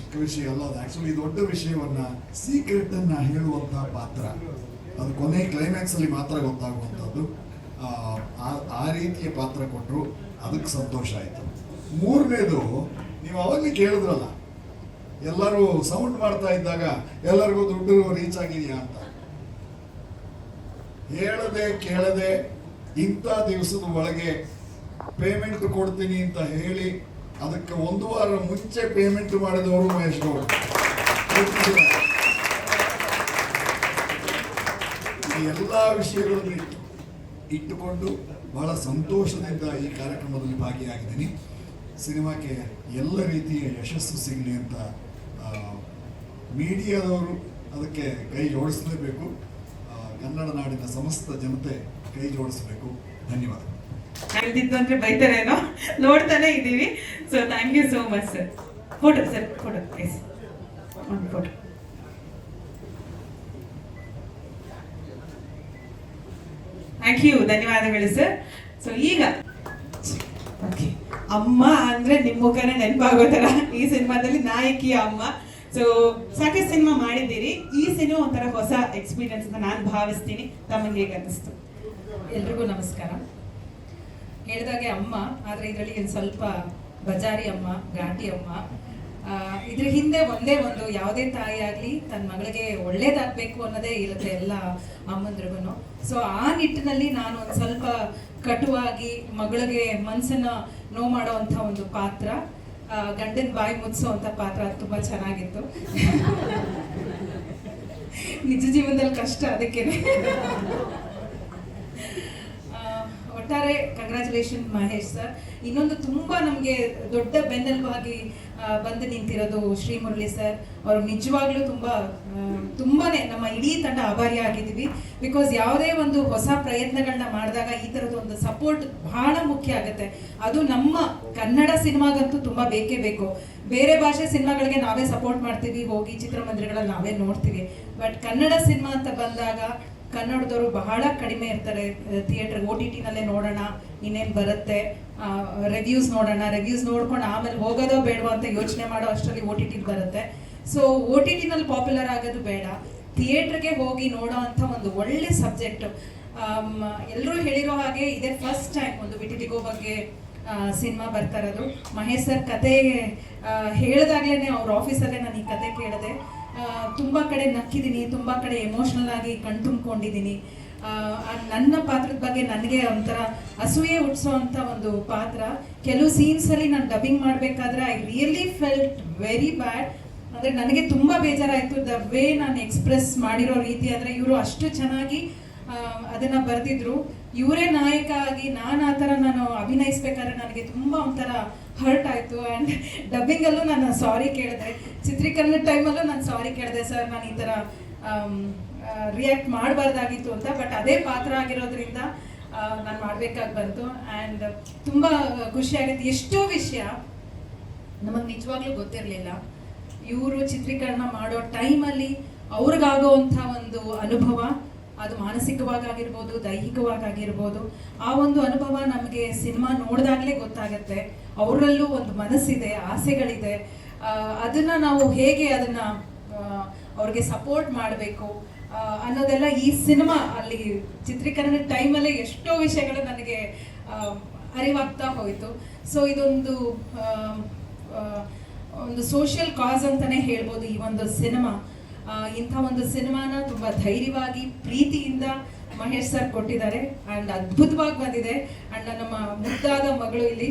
ಅಲ್ಲ, ಅದು ಆ್ಯಕ್ಚುಲಿ ದೊಡ್ಡ ವಿಷಯವನ್ನು, ಸೀಕ್ರೆಟನ್ನು ಹೇಳುವಂಥ ಪಾತ್ರ. ಅದು ಕೊನೆ ಕ್ಲೈಮ್ಯಾಕ್ಸಲ್ಲಿ ಮಾತ್ರ ಗೊತ್ತಾಗುವಂಥದ್ದು. ಆ ರೀತಿಯ ಪಾತ್ರ ಕೊಟ್ಟರು, ಅದಕ್ಕೆ ಸಂತೋಷ ಆಯಿತು. ಮೂರನೇದು, ನೀವು ಅವಾಗಲೇ ಕೇಳಿದ್ರಲ್ಲ, ಎಲ್ಲರೂ ಸೌಂಡ್ ಮಾಡ್ತಾ ಇದ್ದಾಗ ಎಲ್ಲರಿಗೂ ದುಡ್ಡು ರೀಚ್ ಆಗಿದೆಯಾ ಅಂತ. ಹೇಳದೆ ಕೇಳದೆ ಇಂಥ ದಿವಸದ ಒಳಗೆ ಪೇಮೆಂಟ್ ಕೊಡ್ತೀನಿ ಅಂತ ಹೇಳಿ ಅದಕ್ಕೆ 1 ವಾರ ಮುಂಚೆ ಪೇಮೆಂಟ್ ಮಾಡಿದವರು ಮಹೇಶ್ ಗೌಡ. ಈ ಎಲ್ಲ ವಿಷಯಗಳನ್ನು ಇಟ್ಟುಕೊಂಡು ಬಹಳ ಸಂತೋಷದಿಂದ ಈ ಕಾರ್ಯಕ್ರಮದಲ್ಲಿ ಭಾಗಿಯಾಗಿದ್ದೀನಿ. ಸಿನಿಮಾಕ್ಕೆ ಎಲ್ಲ ರೀತಿಯ ಯಶಸ್ಸು ಸಿಗಲಿ ಅಂತ ಮೀಡಿಯಾದವರು ಅದಕ್ಕೆ ಕೈ ಜೋಡಿಸಲೇಬೇಕು. ಕನ್ನಡ ನಾಡಿನ ಸಮಸ್ತ ಜನತೆ ಕೈ ಜೋಡಿಸಬೇಕು. ಧನ್ಯವಾದ.
ಹೇಳ್ತಿದ್ದು ಅಂದ್ರೆ ಬೈತಾರೇನೋ, ನೋಡ್ತಾನೆ ಇದ್ದೀವಿ. So thank you so much sir. Photo sir, photo yes, ಒಂದು ಫೋಟೋ. ಥ್ಯಾಂಕ್ ಯು, ಧನ್ಯವಾದಗಳು ಸರ್. ಸೊ ಈಗ ಅಮ್ಮ ಅಂದ್ರೆ ನಿಮ್ಮ ಮುಖನೇ ನೆನಪಾಗೋ ಥರ ಈ ಸಿನಿಮಾದಲ್ಲಿ ನಾಯಕಿಯ ಅಮ್ಮ. ಸೊ ಸಾಕಷ್ಟು ಸಿನಿಮಾ ಮಾಡಿದ್ದೀರಿ, ಈ ಸಿನಿಮಾ ಒಂಥರ ಹೊಸ ಎಕ್ಸ್ಪೀರಿಯನ್ಸ್ ಅಂತ ನಾನು ಭಾವಿಸ್ತೀನಿ. ತಮಗೆ ಹೇಗೆ ಅನ್ನಿಸ್ತು?
ಎಲ್ರಿಗೂ ನಮಸ್ಕಾರ. ಹೇಳಿದಾಗೆ ಅಮ್ಮ, ಆದರೆ ಇದರಲ್ಲಿ ಒಂದು ಸ್ವಲ್ಪ ಬಜಾರಿ ಅಮ್ಮ, ಘಾಟಿ ಅಮ್ಮ. ಇದ್ರ ಹಿಂದೆ ಒಂದೇ ಒಂದು, ಯಾವುದೇ ತಾಯಿ ಆಗಲಿ ತನ್ನ ಮಗಳಿಗೆ ಒಳ್ಳೇದಾಗಬೇಕು ಅನ್ನೋದೇ ಇರುತ್ತೆ ಎಲ್ಲ ಅಮ್ಮಂದ್ರಿಗೂ. ಸೊ ಆ ನಿಟ್ಟಿನಲ್ಲಿ ನಾನು ಒಂದು ಸ್ವಲ್ಪ ಕಟುವಾಗಿ ಮಗಳಿಗೆ ಮನಸ್ಸನ್ನ ನೋವು ಮಾಡೋವಂಥ ಒಂದು ಪಾತ್ರ, ಗಂಡನ ಬಾಯಿ ಮುಚ್ಚುವಂಥ ಪಾತ್ರ, ಅದು ತುಂಬ ಚೆನ್ನಾಗಿತ್ತು. ನಿಜ ಜೀವನದಲ್ಲಿ ಕಷ್ಟ, ಅದಕ್ಕೇನೆ. ಒಟ್ಟಾರೆ ಕಂಗ್ರ್ಯಾಚುಲೇಷನ್ ಮಹೇಶ್ ಸರ್. ಇನ್ನೊಂದು ತುಂಬಾ ನಮಗೆ ದೊಡ್ಡ ಬೆನ್ನೆಲುಬಾಗಿ ಬಂದು ನಿಂತಿರೋದು ಶ್ರೀಮುರಳಿ ಸರ್. ಅವರು ನಿಜವಾಗ್ಲೂ ತುಂಬಾನೇ ನಮ್ಮ ಇಡೀ ತಂಡ ಆಭಾರಿ ಆಗಿದ್ದೀವಿ. ಬಿಕಾಸ್ ಯಾವುದೇ ಒಂದು ಹೊಸ ಪ್ರಯತ್ನಗಳನ್ನ ಮಾಡಿದಾಗ ಈ ಥರದ್ದು ಒಂದು ಸಪೋರ್ಟ್ ಬಹಳ ಮುಖ್ಯ ಆಗುತ್ತೆ. ಅದು ನಮ್ಮ ಕನ್ನಡ ಸಿನಿಮಾಗಂತೂ ತುಂಬಾ ಬೇಕೇ ಬೇಕು. ಬೇರೆ ಭಾಷೆ ಸಿನಿಮಾಗಳಿಗೆ ನಾವೇ ಸಪೋರ್ಟ್ ಮಾಡ್ತೀವಿ, ಹೋಗಿ ಚಿತ್ರಮಂದಿರಗಳಲ್ಲಿ ನಾವೇ ನೋಡ್ತೀವಿ. ಬಟ್ ಕನ್ನಡ ಸಿನಿಮಾ ಅಂತ ಬಂದಾಗ ಕನ್ನಡದವರು ಬಹಳ ಕಡಿಮೆ ಇರ್ತಾರೆ. ಥಿಯೇಟರ್ OTT ನಲ್ಲೇ ನೋಡೋಣ, ಇನ್ನೇನು ಬರುತ್ತೆ, ರಿವ್ಯೂಸ್ ನೋಡೋಣ, ರಿವ್ಯೂಸ್ ನೋಡ್ಕೊಂಡು ಆಮೇಲೆ ಹೋಗೋದೋ ಬೇಡವೋ ಅಂತ ಯೋಚನೆ ಮಾಡೋ ಅಷ್ಟರಲ್ಲಿ OTT ಬರುತ್ತೆ. ಸೊ OTT ನಲ್ಲಿ ಪಾಪ್ಯುಲರ್ ಆಗೋದು ಬೇಡ, ಥಿಯೇಟರ್ಗೆ ಹೋಗಿ ನೋಡೋ ಅಂಥ ಒಂದು ಒಳ್ಳೆ ಸಬ್ಜೆಕ್ಟ್. ಎಲ್ಲರೂ ಹೇಳಿರೋ ಹಾಗೆ ಇದೇ ಫಸ್ಟ್ ಟೈಮ್ ಒಂದು ವಿಟಿಲಿಗೋ ಬಗ್ಗೆ ಸಿನಿಮಾ ಬರ್ತಾ ಇರೋದು. ಮಹೇಶ್ ಸರ್ ಕತೆ ಹೇಳಿದಾಗ್ಲೇ ಅವ್ರ ಆಫೀಸಲ್ಲೇ ನಾನು ಈ ಕತೆ ಕೇಳಿದೆ. ತುಂಬ ಕಡೆ ನಕ್ಕಿದ್ದೀನಿ, ತುಂಬ ಕಡೆ ಎಮೋಷ್ನಲ್ ಆಗಿ ಕಣ್ತುಂಬ್ಕೊಂಡಿದ್ದೀನಿ. ನನ್ನ ಪಾತ್ರದ ಬಗ್ಗೆ ನನಗೆ ಒಂಥರ ಅಸೂಯೆ ಹುಟ್ಟಿಸೋವಂಥ ಒಂದು ಪಾತ್ರ. ಕೆಲವು ಸೀನ್ಸಲ್ಲಿ ನಾನು ಡಬ್ಬಿಂಗ್ ಮಾಡಬೇಕಾದ್ರೆ I really felt very bad. ಅಂದರೆ ನನಗೆ ತುಂಬ ಬೇಜಾರಾಯಿತು ದ ವೇ ನಾನು ಎಕ್ಸ್ಪ್ರೆಸ್ ಮಾಡಿರೋ ರೀತಿ. ಅಂದರೆ ಇವರು ಅಷ್ಟು ಚೆನ್ನಾಗಿ ಅದನ್ನು ಬರೆದಿದ್ರು. ಇವರೇ ನಾಯಕ ಆಗಿ ನಾನು ಆ ಥರ ನಾನು ಅಭಿನಯಿಸ್ಬೇಕಾದ್ರೆ ನನಗೆ ತುಂಬ ಒಂಥರ ಹರ್ಟ್ ಆಯಿತು. ಆ್ಯಂಡ್ ಡಬ್ಬಿಂಗಲ್ಲೂ ನಾನು ಸಾರಿ ಕೇಳಿದೆ, ಚಿತ್ರೀಕರಣ ಟೈಮಲ್ಲೂ ನಾನು ಸಾರಿ ಕೇಳಿದೆ, ಸರ್ ನಾನು ಈ ಥರ ರಿಯಾಕ್ಟ್ ಮಾಡಬಾರ್ದಾಗಿತ್ತು ಅಂತ. ಬಟ್ ಅದೇ ಪಾತ್ರ ಆಗಿರೋದ್ರಿಂದ ನಾನು ಮಾಡಬೇಕಾಗಿ ಬಂತು. ಆ್ಯಂಡ್ ತುಂಬ ಖುಷಿಯಾಗುತ್ತೆ. ಎಷ್ಟೋ ವಿಷಯ ನಮಗೆ ನಿಜವಾಗ್ಲೂ ಗೊತ್ತಿರಲಿಲ್ಲ. ಇವರು ಚಿತ್ರೀಕರಣ ಮಾಡೋ ಟೈಮಲ್ಲಿ ಅವ್ರಿಗಾಗೋವಂಥ ಒಂದು ಅನುಭವ, ಅದು ಮಾನಸಿಕವಾಗಿರ್ಬೋದು, ದೈಹಿಕವಾಗಿರ್ಬೋದು, ಆ ಒಂದು ಅನುಭವ ನಮಗೆ ಸಿನಿಮಾ ನೋಡಿದಾಗಲೇ ಗೊತ್ತಾಗುತ್ತೆ. ಅವರಲ್ಲೂ ಒಂದು ಮನಸ್ಸಿದೆ, ಆಸೆಗಳಿದೆ. ಅದನ್ನು ನಾವು ಹೇಗೆ ಅದನ್ನು ಅವ್ರಿಗೆ ಸಪೋರ್ಟ್ ಮಾಡಬೇಕು ಅನ್ನೋದೆಲ್ಲ ಈ ಸಿನಿಮಾ ಅಲ್ಲಿ ಚಿತ್ರೀಕರಣ ಟೈಮಲ್ಲೇ ಎಷ್ಟೋ ವಿಷಯಗಳು ನನಗೆ ಅರಿವಾಗ್ತಾ ಹೋಯಿತು. ಸೊ ಇದೊಂದು ಒಂದು ಸೋಷಿಯಲ್ ಕಾಸ್ ಅಂತಲೇ ಹೇಳ್ಬೋದು ಈ ಒಂದು ಸಿನಿಮಾ. ಇಂಥ ಒಂದು ಸಿನಿಮಾನ ತುಂಬ ಧೈರ್ಯವಾಗಿ ಪ್ರೀತಿಯಿಂದ ಮಹೇಶ್ ಸರ್ ಕೊಟ್ಟಿದ್ದಾರೆ. ಆ್ಯಂಡ್ ಅದ್ಭುತವಾಗಿ ಬಂದಿದೆ. ಆ್ಯಂಡ್ ನಮ್ಮ ಮುದ್ದಾದ ಮಗಳು ಇಲ್ಲಿ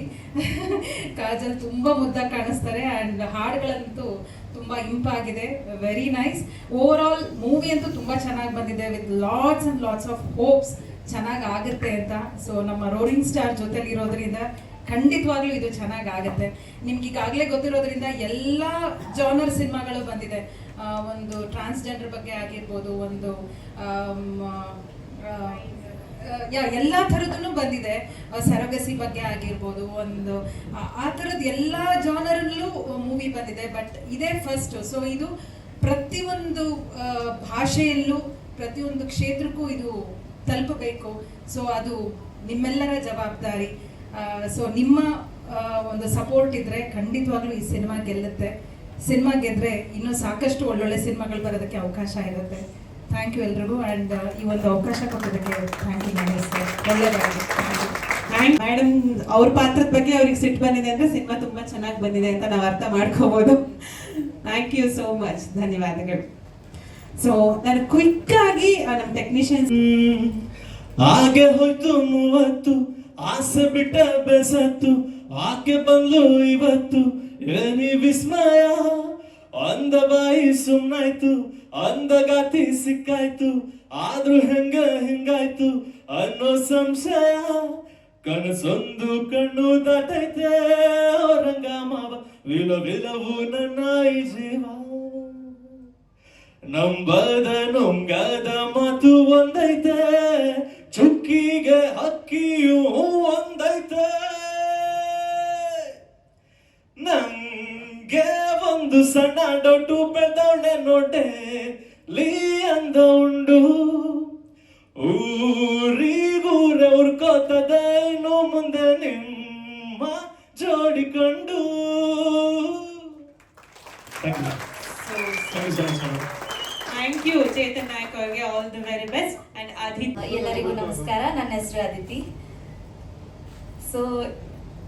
ಕಾಜಲ್ ತುಂಬ ಮುದ್ದಾಗಿ ಕಾಣಿಸ್ತಾರೆ. ಆ್ಯಂಡ್ ಹಾಡುಗಳಂತೂ ತುಂಬ ಇಂಪಾಗಿದೆ, very nice. Over all movie ಅಂತೂ ತುಂಬ ಚೆನ್ನಾಗಿ ಬಂದಿದೆ with lots and lots of hopes ಚೆನ್ನಾಗಿ ಆಗುತ್ತೆ ಅಂತ. ಸೊ ನಮ್ಮ ರೋರಿಂಗ್ ಸ್ಟಾರ್ ಜೊತೆಲಿರೋದ್ರಿಂದ ಖಂಡಿತವಾಗ್ಲೂ ಇದು ಚೆನ್ನಾಗಿ ಆಗುತ್ತೆ. ನಿಮ್ಗೆ ಈಗಾಗಲೇ ಗೊತ್ತಿರೋದ್ರಿಂದ ಎಲ್ಲ ಜಾನರ್ ಸಿನಿಮಾಗಳು ಬಂದಿದೆ. ಒಂದು ಟ್ರಾನ್ಸ್ಜೆಂಡರ್ ಬಗ್ಗೆ ಆಗಿರ್ಬೋದು, ಒಂದು ಎಲ್ಲ ಥರದ್ದು ಬಂದಿದೆ. ಸರಗಸಿ ಬಗ್ಗೆ ಆಗಿರ್ಬೋದು, ಒಂದು ಆ ಥರದ್ದು ಎಲ್ಲ ಜಾನರಲ್ಲೂ ಮೂವಿ ಬಂದಿದೆ. ಬಟ್ ಇದೇ ಫಸ್ಟ್. ಸೊ ಇದು ಪ್ರತಿಯೊಂದು ಭಾಷೆಯಲ್ಲೂ ಪ್ರತಿಯೊಂದು ಕ್ಷೇತ್ರಕ್ಕೂ ಇದು ತಲುಪಬೇಕು. ಸೊ ಅದು ನಿಮ್ಮೆಲ್ಲರ ಜವಾಬ್ದಾರಿ. ಸೊ ನಿಮ್ಮ ಒಂದು ಸಪೋರ್ಟ್ ಇದ್ದರೆ ಖಂಡಿತವಾಗ್ಲೂ ಈ ಸಿನಿಮಾ ಗೆಲ್ಲುತ್ತೆ. ಸಿನಿಮಾ ಗೆದ್ರೆ ಇನ್ನೂ ಸಾಕಷ್ಟು ಒಳ್ಳೊಳ್ಳೆ ಸಿನಿಮಾಗಳು ಬರೋದಕ್ಕೆ ಅವಕಾಶ ಇರುತ್ತೆ. ಥ್ಯಾಂಕ್ ಯು ಎಲ್ರಿಗೂ. ಆ್ಯಂಡ್ ಈ ಒಂದು ಅವಕಾಶ ಕೊಟ್ಟೋದಕ್ಕೆ ಥ್ಯಾಂಕ್ ಯು ಮಹೇಶ್ ಸರ್. ಒಳ್ಳೆಯದಾಗಿ
ಆ್ಯಂಡ್ ಮೇಡಮ್ ಅವ್ರ ಪಾತ್ರದ ಬಗ್ಗೆ ಅವ್ರಿಗೆ ಸಿಟ್ಟು ಬಂದಿದೆ ಅಂದರೆ ಸಿನಿಮಾ ತುಂಬ ಚೆನ್ನಾಗಿ ಬಂದಿದೆ ಅಂತ ನಾವು ಅರ್ಥ ಮಾಡ್ಕೋಬೋದು. ಥ್ಯಾಂಕ್ ಯು ಸೋ ಮಚ್, ಧನ್ಯವಾದಗಳು. ಸೊ ನಾನು ಕ್ವಿಕ್ ಆಗಿ ನಮ್ಮ ಟೆಕ್ನಿಷಿಯನ್ಸ್
ಹಾಗೆ ಹೋಯ್ತು 30 ಆಸೆ ಬಿಟ್ಟ ಬೆಸತ್ತು, ಆಕೆ ಬಂದ್ಲು ಇವತ್ತು ಏನಿ ವಿಸ್ಮಯ. ಅಂದ ಬಾಯಿ ಸುಮ್ನಾಯ್ತು, ಅಂದಗಾತಿ ಸಿಕ್ಕಾಯ್ತು, ಆದ್ರೂ ಹಿಂಗಾಯ್ತು ಅನ್ನೋ ಸಂಶಯ. ಕನಸೊಂದು ಕಣ್ಣು ದಾಟೈತೆ ಔರಂಗ ಮಾವ, ವಿಲವು ನನ್ನ ಈ ಜೀವ. ನಂಬದ ನುಂಗದ ಮಾತು ಒಂದೈತೆ, ಚುಕ್ಕಿಗೆ ಹಕ್ಕಿಯೂ ಒಂದೈತೆ. ನಂಗೆ ಒಂದು ಸಣ್ಣ ಡೊಟ್ಟು ಬೆಳ್ದವಳೆ ನೋಡೆ ಲೀ ಅಂದ ಉಂಡು, ಊರಿಗೂರೆ ಉರ್ಕೋತದೆ ಇನ್ನು ಮುಂದೆ ನಿಮ್ಮ ಜೋಡಿಕೊಂಡು.
ಥ್ಯಾಂಕ್ ಯು ಚೇತನ್ ನಾಯಕ್ ಅವ್ರಿಗೆ. All the very best. And Aditya.
ಎಲ್ಲರಿಗೂ ನಮಸ್ಕಾರ, ನನ್ನ ಹೆಸರು Aditi. So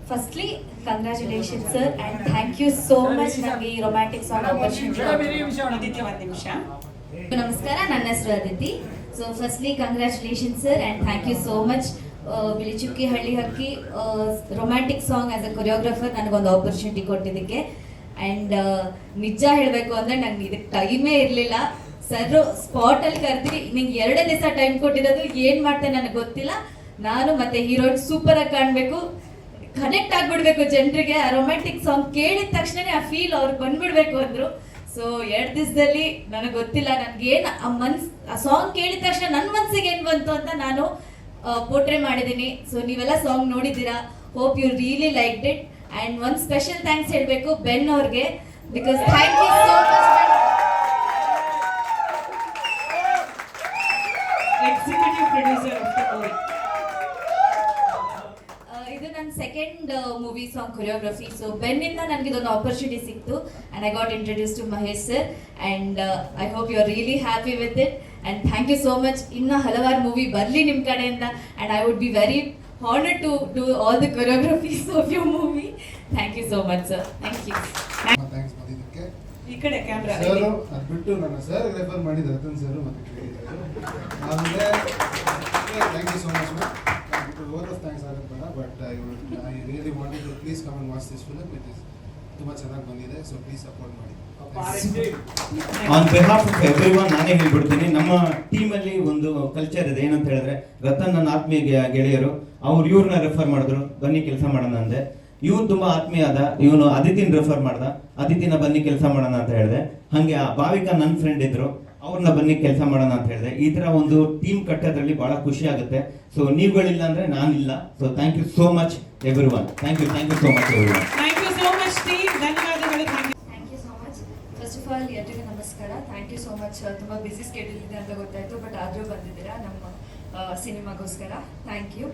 firstly congratulation sir and thank you so much ನನಗೆ ಈ ರೊಮ್ಯಾಂಟಿಕ್ ಸಾಂಗ್ ಆಪರ್ಚುನಿಟಿ.
ಆದಿತ್ಯ ಒಂದು ನಿಮಿಷ.
ನಮಸ್ಕಾರ, ನನ್ನ ಹೆಸರು Aditi. So firstly congratulation sir and thank you so much. Bilichukki Halli Hakki romantic song as a choreographer ನನಗೊಂದು ಆಪರ್ಚುನಿಟಿ ಕೊಟ್ಟಿದ್ದಕ್ಕೆ. ಆ್ಯಂಡ್ ನಿಜ ಹೇಳಬೇಕು ಅಂದರೆ ನಂಗೆ ಇದಕ್ಕೆ ಟೈಮೇ ಇರಲಿಲ್ಲ. ಸರ್ ಸ್ಪಾಟಲ್ಲಿ ಕರೆದಿರಿ, ನಿಂಗೆ 2 ದಿವಸ ಟೈಮ್ ಕೊಟ್ಟಿರೋದು, ಏನು ಮಾಡ್ತೇನೆ ನನಗೆ ಗೊತ್ತಿಲ್ಲ. ನಾನು ಮತ್ತೆ ಹೀರೋಯಿನ್ ಸೂಪರಾಗಿ ಕಾಣಬೇಕು, ಕನೆಕ್ಟ್ ಆಗಿಬಿಡ್ಬೇಕು ಜನರಿಗೆ. ಆ ರೊಮ್ಯಾಂಟಿಕ್ ಸಾಂಗ್ ಕೇಳಿದ ತಕ್ಷಣ ಆ ಫೀಲ್ ಅವ್ರಿಗೆ ಬಂದ್ಬಿಡ್ಬೇಕು ಅಂದರು. ಸೊ 2 ದಿವಸದಲ್ಲಿ ನನಗೆ ಗೊತ್ತಿಲ್ಲ ನನಗೇನು ಆ ಸಾಂಗ್ ಕೇಳಿದ ತಕ್ಷಣ ನನ್ನ ಮನಸ್ಸಿಗೆ ಏನು ಬಂತು ಅಂತ ನಾನು ಪೋರ್ಟ್ರೇ ಮಾಡಿದ್ದೀನಿ. ಸೊ ನೀವೆಲ್ಲ ಸಾಂಗ್ ನೋಡಿದ್ದೀರಾ, hope you really liked it. And ಒಂದು ಸ್ಪೆಷಲ್ ಥ್ಯಾಂಕ್ಸ್ ಹೇಳಬೇಕು ಬೆನ್ ಅವ್ರಿಗೆ, because thank you so much.
Executive producer of the movie.
ಇದು ನನ್ನ second movie song choreography. So ಬೆನ್ನಿಂದ ನನಗೆ ಇದೊಂದು ಆಪರ್ಚುನಿಟಿ ಸಿಕ್ತು and I got introduce to Mahesh sir. And I hope you are really happy with it and thank you so much. ಇನ್ನೂ ಹಲವಾರು movie ಬರಲಿ ನಿಮ್ಮ ಕಡೆಯಿಂದ and I would be very honored to do all the choreographies of your movie. Thank you so much sir. Thank you.
Thanks ಬಂದಿದ್ದಕ್ಕೆ.
ಈ ಕಡೆ camera.
Sir ಅದು ಬಿಟ್ಟು ನನ್ನ ಸರ್ ರೆಫರ್ ಮಾಡಿದ ರತನ್ ಸರ್ ಮತ್ತೆ ಕೇಳಿದ್ದಾರೆ. ಆಮೇಲೆ thank you so much ma'am. Over of thanks ಆಗುತ್ತೆ ಬೇಡ, but I really wanted to please come and watch this film. It is ತುಂಬ ಚೆನ್ನಾಗಿ ಬಂದಿದೆ, ಸೊ ಪ್ಲೀಸ್ ಸಪೋರ್ಟ್ ಮಾಡಿ.
ಆನ್ ಬಿಹಾಫ್ ಆಫ್ ಎವ್ರಿವನ್ ನಾನೇ ಹೇಳ್ಬಿಡ್ತೀನಿ, ನಮ್ಮ ಟೀಮಲ್ಲಿ ಒಂದು ಕಲ್ಚರ್ ಇದೆ. ಏನಂತ ಹೇಳಿದ್ರೆ, ರತನ್ ನನ್ನ ಆತ್ಮೀಯ ಗೆಳೆಯರು, ಅವ್ರು ಇವ್ರನ್ನ ರೆಫರ್ ಮಾಡಿದ್ರು, ಬನ್ನಿ ಕೆಲಸ ಮಾಡೋಣ ಅಂದೆ. ಇವ್ರು ತುಂಬಾ ಆತ್ಮೀಯ ಆದ, ಇವನು ಅದಿತಿನ ರೆಫರ್ ಮಾಡ್ದ, ಅದಿತಿನ ಬನ್ನಿ ಕೆಲಸ ಮಾಡೋಣ ಅಂತ ಹೇಳಿದೆ. ಹಾಗೆ ಆ ಭಾವಿಕಾ ನನ್ನ ಫ್ರೆಂಡ್ ಇದ್ರು, ಅವ್ರನ್ನ ಬನ್ನಿ ಕೆಲಸ ಮಾಡೋಣ ಅಂತ ಹೇಳಿದೆ. ಈ ತರ ಒಂದು ಟೀಮ್ ಕಟ್ಟೋದ್ರಲ್ಲಿ ಬಹಳ ಖುಷಿ ಆಗುತ್ತೆ. ಸೊ ನೀವುಗಳಿಲ್ಲ ಅಂದ್ರೆ ನಾನಿಲ್ಲ. So thank you so much everyone. Thank you so much everyone.
Thank you so much team, ಧನ್ಯವಾದಗಳು.
Thank you so much. First of all ಎಲ್ಲರಿಗೂ ನಮಸ್ಕಾರ. Thank you so much. ತುಂಬ ಬಿಸಿ ಸ್ಕೆಡ್ಯೂಲ್ ಇದೆ ಅಂತ ಗೊತ್ತಾಯಿತು, ಬಟ್ ಆದರೂ ಬಂದಿದ್ದೀರಾ ನಮ್ಮ ಸಿನಿಮಾಗೋಸ್ಕರ. Thank you.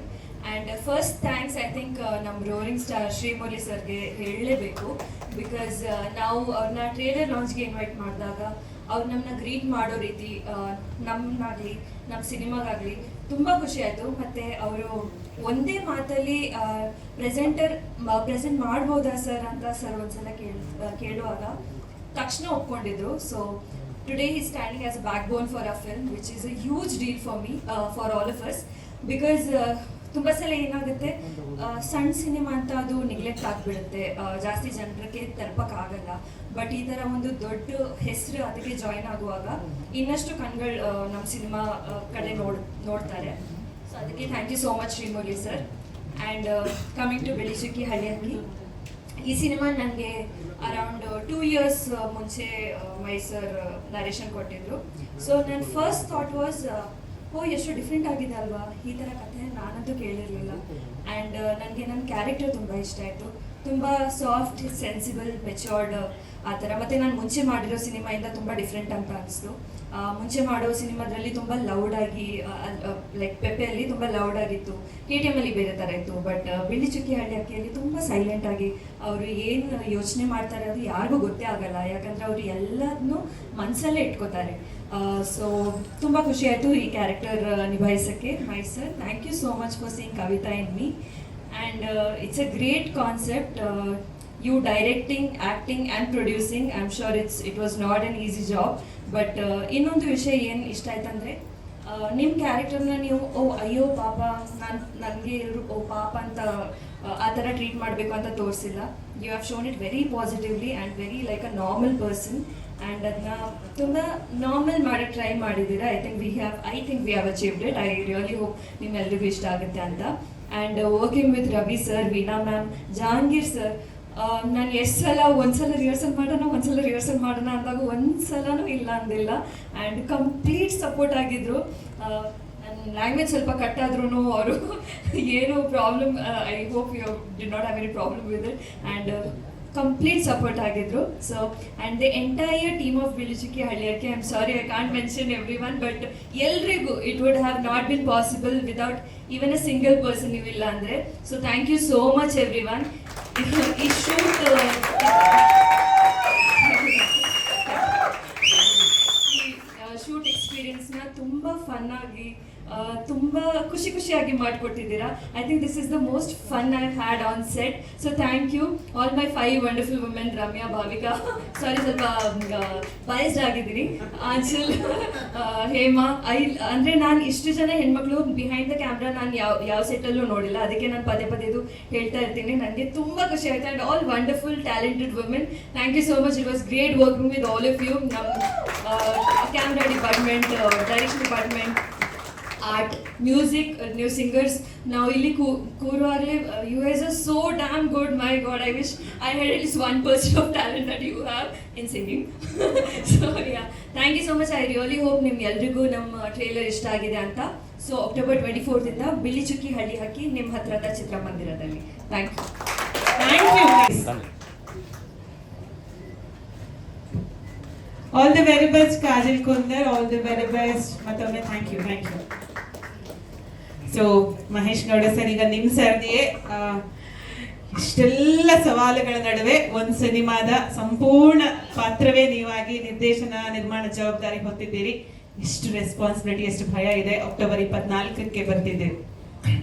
And first thanks I think ನಮ್ಮ ರೋರಿಂಗ್ ಸ್ಟಾರ್ ಶ್ರೀಮುರಳಿ ಸರ್ಗೆ ಹೇಳಲೇಬೇಕು. ಬಿಕಾಸ್ ನಾವು ಅವ್ರನ್ನ ಟ್ರೇಲರ್ ಲಾಂಚ್ಗೆ ಇನ್ವೈಟ್ ಮಾಡಿದಾಗ ಅವ್ರು ನಮ್ಮನ್ನ ಗ್ರೀಟ್ ಮಾಡೋ ರೀತಿ, ನಮ್ಮನ್ನಾಗಲಿ ನಮ್ಮ ಸಿನಿಮಾಗಾಗಲಿ ತುಂಬ ಖುಷಿ ಆಯಿತು. ಮತ್ತು ಅವರು ಒಂದೇ ಮಾತಲ್ಲಿ ಪ್ರೆಸೆಂಟ್ ಮಾಡ್ಬೋದಾ ಸರ್ ಅಂತ ಸರ್ ಒಂದ್ಸಲ ಕೇಳುವಾಗ ತಕ್ಷಣ ಒಪ್ಕೊಂಡಿದ್ರು. So today he standing as a backbone for a film which is a huge deal for me, for all of us. Because ತುಂಬ ಸಲ ಏನಾಗುತ್ತೆ, ಸಣ್ಣ ಸಿನಿಮಾ ಅಂತ ಅದು ನೆಗ್ಲೆಕ್ಟ್ ಆಗಿಬಿಡುತ್ತೆ, ಜಾಸ್ತಿ ಜನರಿಗೆ ತಲುಪಕ್ಕಾಗಲ್ಲ. ಬಟ್ ಈ ಥರ ಒಂದು ದೊಡ್ಡ ಹೆಸರು ಅದಕ್ಕೆ ಜಾಯಿನ್ ಆಗುವಾಗ ಇನ್ನಷ್ಟು ಕಣ್ಗಳು ನಮ್ಮ ಸಿನಿಮಾ ಕಡೆ ನೋಡ್ತಾರೆ. ಸೊ ಅದಕ್ಕೆ thank you so much Srimurali sir. And coming to Belichukki Hallihakki, ಈ ಸಿನಿಮಾ ನನಗೆ ಅರೌಂಡ್ 2 years ಮುಂಚೆ ಮೈ ಸರ್ ನರೇಷನ್ ಕೊಟ್ಟಿದ್ರು. ಸೊ ನನ್ನ ಫಸ್ಟ್ ಥಾಟ್ ವಾಸ್, ಎಷ್ಟು ಡಿಫ್ರೆಂಟ್ ಆಗಿದೆ ಅಲ್ವಾ ಈ ಥರ ಕಥೆ, ನಾನಂತೂ ಕೇಳಿರಲಿಲ್ಲ. ಆ್ಯಂಡ್ ನನಗೆ ನನ್ನ ಕ್ಯಾರೆಕ್ಟರ್ ತುಂಬ ಇಷ್ಟ ಆಯಿತು. ತುಂಬ ಸಾಫ್ಟ್, ಸೆನ್ಸಿಬಲ್, ಮೆಚ್ಯೂರ್ಡ್ ಆ ಥರ. ಮತ್ತು ನಾನು ಮುಂಚೆ ಮಾಡಿರೋ ಸಿನಿಮಾಯಿಂದ ತುಂಬ ಡಿಫ್ರೆಂಟ್ ಅಂತ ಅನಿಸ್ತು. ಮುಂಚೆ ಮಾಡೋ ಸಿನಿಮಾದಲ್ಲಿ ತುಂಬ ಲೌಡಾಗಿ, ಲೈಕ್ ಪೆಪ್ಪೆಯಲ್ಲಿ ತುಂಬ ಲೌಡಾಗಿತ್ತು, KTM ಅಲ್ಲಿ ಬೇರೆ ಥರ ಇತ್ತು. ಬಟ್ ಬೆಳ್ಳಿಚುಕ್ಕಿ ಹಳ್ಳಿಹಕ್ಕಿಯಲ್ಲಿ ತುಂಬ ಸೈಲೆಂಟಾಗಿ ಅವರು ಏನು ಯೋಚನೆ ಮಾಡ್ತಾರೆ ಅದು ಯಾರಿಗೂ ಗೊತ್ತೇ ಆಗಲ್ಲ, ಯಾಕಂದರೆ ಅವರು ಎಲ್ಲದನ್ನೂ ಮನಸ್ಸಲ್ಲೇ ಇಟ್ಕೋತಾರೆ. ಸೊ ತುಂಬ ಖುಷಿ ಆಯಿತು ಈ ಕ್ಯಾರೆಕ್ಟರ್ ನಿಭಾಯಿಸೋಕ್ಕೆ. My sir, thank you so much for seeing Kavita in me. And it's a great concept. You directing, acting and producing, I'm sure it was not an easy job. But ಇನ್ನೊಂದು ವಿಷಯ ಏನು ಇಷ್ಟ ಆಯ್ತಂದರೆ, ನಿಮ್ಮ ಕ್ಯಾರೆಕ್ಟರ್ನ ನೀವು ಅಯ್ಯೋ ಪಾಪ ನನಗೆ ಎಲ್ಲರೂ ಪಾಪ ಅಂತ ಆ ಥರ ಟ್ರೀಟ್ ಮಾಡಬೇಕು ಅಂತ ತೋರಿಸಿಲ್ಲ. You have shown it very positively and very like a normal person. And ಅದನ್ನ ತುಂಬ ನಾರ್ಮಲ್ ಮಾಡೋಕ್ಕೆ ಟ್ರೈ ಮಾಡಿದ್ದೀರಾ. I think we have achieved it. I really hope ನಿಮ್ಮೆಲ್ಲರಿಗೂ ಇಷ್ಟ ಆಗುತ್ತೆ ಅಂತ. And working with Ravi sir, Veena ma'am, Jahangir sir, ನಾನು ಎಷ್ಟು ಸಲ ಒಂದ್ಸಲ ರಿಹರ್ಸಲ್ ಮಾಡೋಣ ಅಂದಾಗ ಒಂದ್ಸಲನೂ ಇಲ್ಲ ಅಂದಿಲ್ಲ. ಆ್ಯಂಡ್ ಕಂಪ್ಲೀಟ್ ಸಪೋರ್ಟ್ ಆಗಿದ್ರು. ನನ್ನ ಲ್ಯಾಂಗ್ವೇಜ್ ಸ್ವಲ್ಪ ಕಟ್ ಆದ್ರೂ ಅವರು ಏನು problem, I hope you did not have any problem with it. And complete support ಆಗಿದ್ರು. So and the entire team of Belichukki Hallihakki, I am sorry I can't mention every one, but ಎಲ್ರಿಗೂ it would have not been possible without even a single person ನೀವಿಲ್ಲ ಅಂದರೆ. So thank you so much every one. ಈ shoot ಎಕ್ಸ್ಪೀರಿಯನ್ಸ್ನ ತುಂಬ ಫನ್ನಾಗಿ, ತುಂಬ ಖುಷಿಯಾಗಿ ಮಾಡಿಕೊಟ್ಟಿದ್ದೀರಾ. I think this is the most fun I had on set. So thank you all my 5 wonderful women, Ramya, Bhavika, sorry ಸ್ವಲ್ಪ ಬಯಸ್ಡ್ ಆಗಿದ್ದೀನಿ, ಆಂಚಲ್, ಹೇಮಾ. ಅಂದರೆ ನಾನು ಇಷ್ಟು ಜನ ಹೆಣ್ಮಕ್ಳು ಬಿಹೈಂಡ್ ದ ಕ್ಯಾಮ್ರಾ ನಾನು ಯಾವ ಸೆಟ್ಟಲ್ಲೂ ನೋಡಿಲ್ಲ, ಅದಕ್ಕೆ ನಾನು ಪದೇ ಇದು ಹೇಳ್ತಾ ಇರ್ತೀನಿ. ನನಗೆ ತುಂಬ ಖುಷಿ ಆಯಿತು. And all wonderful talented women, thank you so much. It was great working with all of you. ನಮ್ಮ camera department, direction department, art, music, new singers, ನಾವು ಇಲ್ಲಿ ಕೂರುವಾಗಲೇ you guys are so damn good. My god, I wish I had at least 1% of talent that you have in singing. So yeah, thank you so much. I really hope ನಿಮ್ಗೆಲ್ರಿಗೂ ನಮ್ಮ trailer ಇಷ್ಟ ಆಗಿದೆ ಅಂತ. So October 24th ಬೆಳ್ಳಿಚುಕ್ಕಿ ಹಳ್ಳಿಹಕ್ಕಿ ನಿಮ್ಮ ಹತ್ರದ ಚಿತ್ರಮಂದಿರದಲ್ಲಿ. Thank you.
All the very best Kajal Kundar, all the very best. ಮತ್ತೊಮ್ಮೆ thank you. So Mahesh Gowda sir, ಈಗ ನಿಮ್ಮ ಸರ್ದಿಯೇ ಇಷ್ಟೆಲ್ಲ ಸವಾಲುಗಳ ನಡುವೆ ಒಂದು ಸಿನಿಮಾದ ಸಂಪೂರ್ಣ ಪಾತ್ರವೇ ನೀವಾಗಿ ನಿರ್ದೇಶನ, ನಿರ್ಮಾಣ ಜವಾಬ್ದಾರಿ ಹೊತ್ತಿದ್ದೀರಿ. ಎಷ್ಟು ರೆಸ್ಪಾನ್ಸಿಬಿಲಿಟಿ, ಎಷ್ಟು ಭಯ ಇದೆ. October 24ಕ್ಕೆ ಬರ್ತಿದ್ದೀರಿ.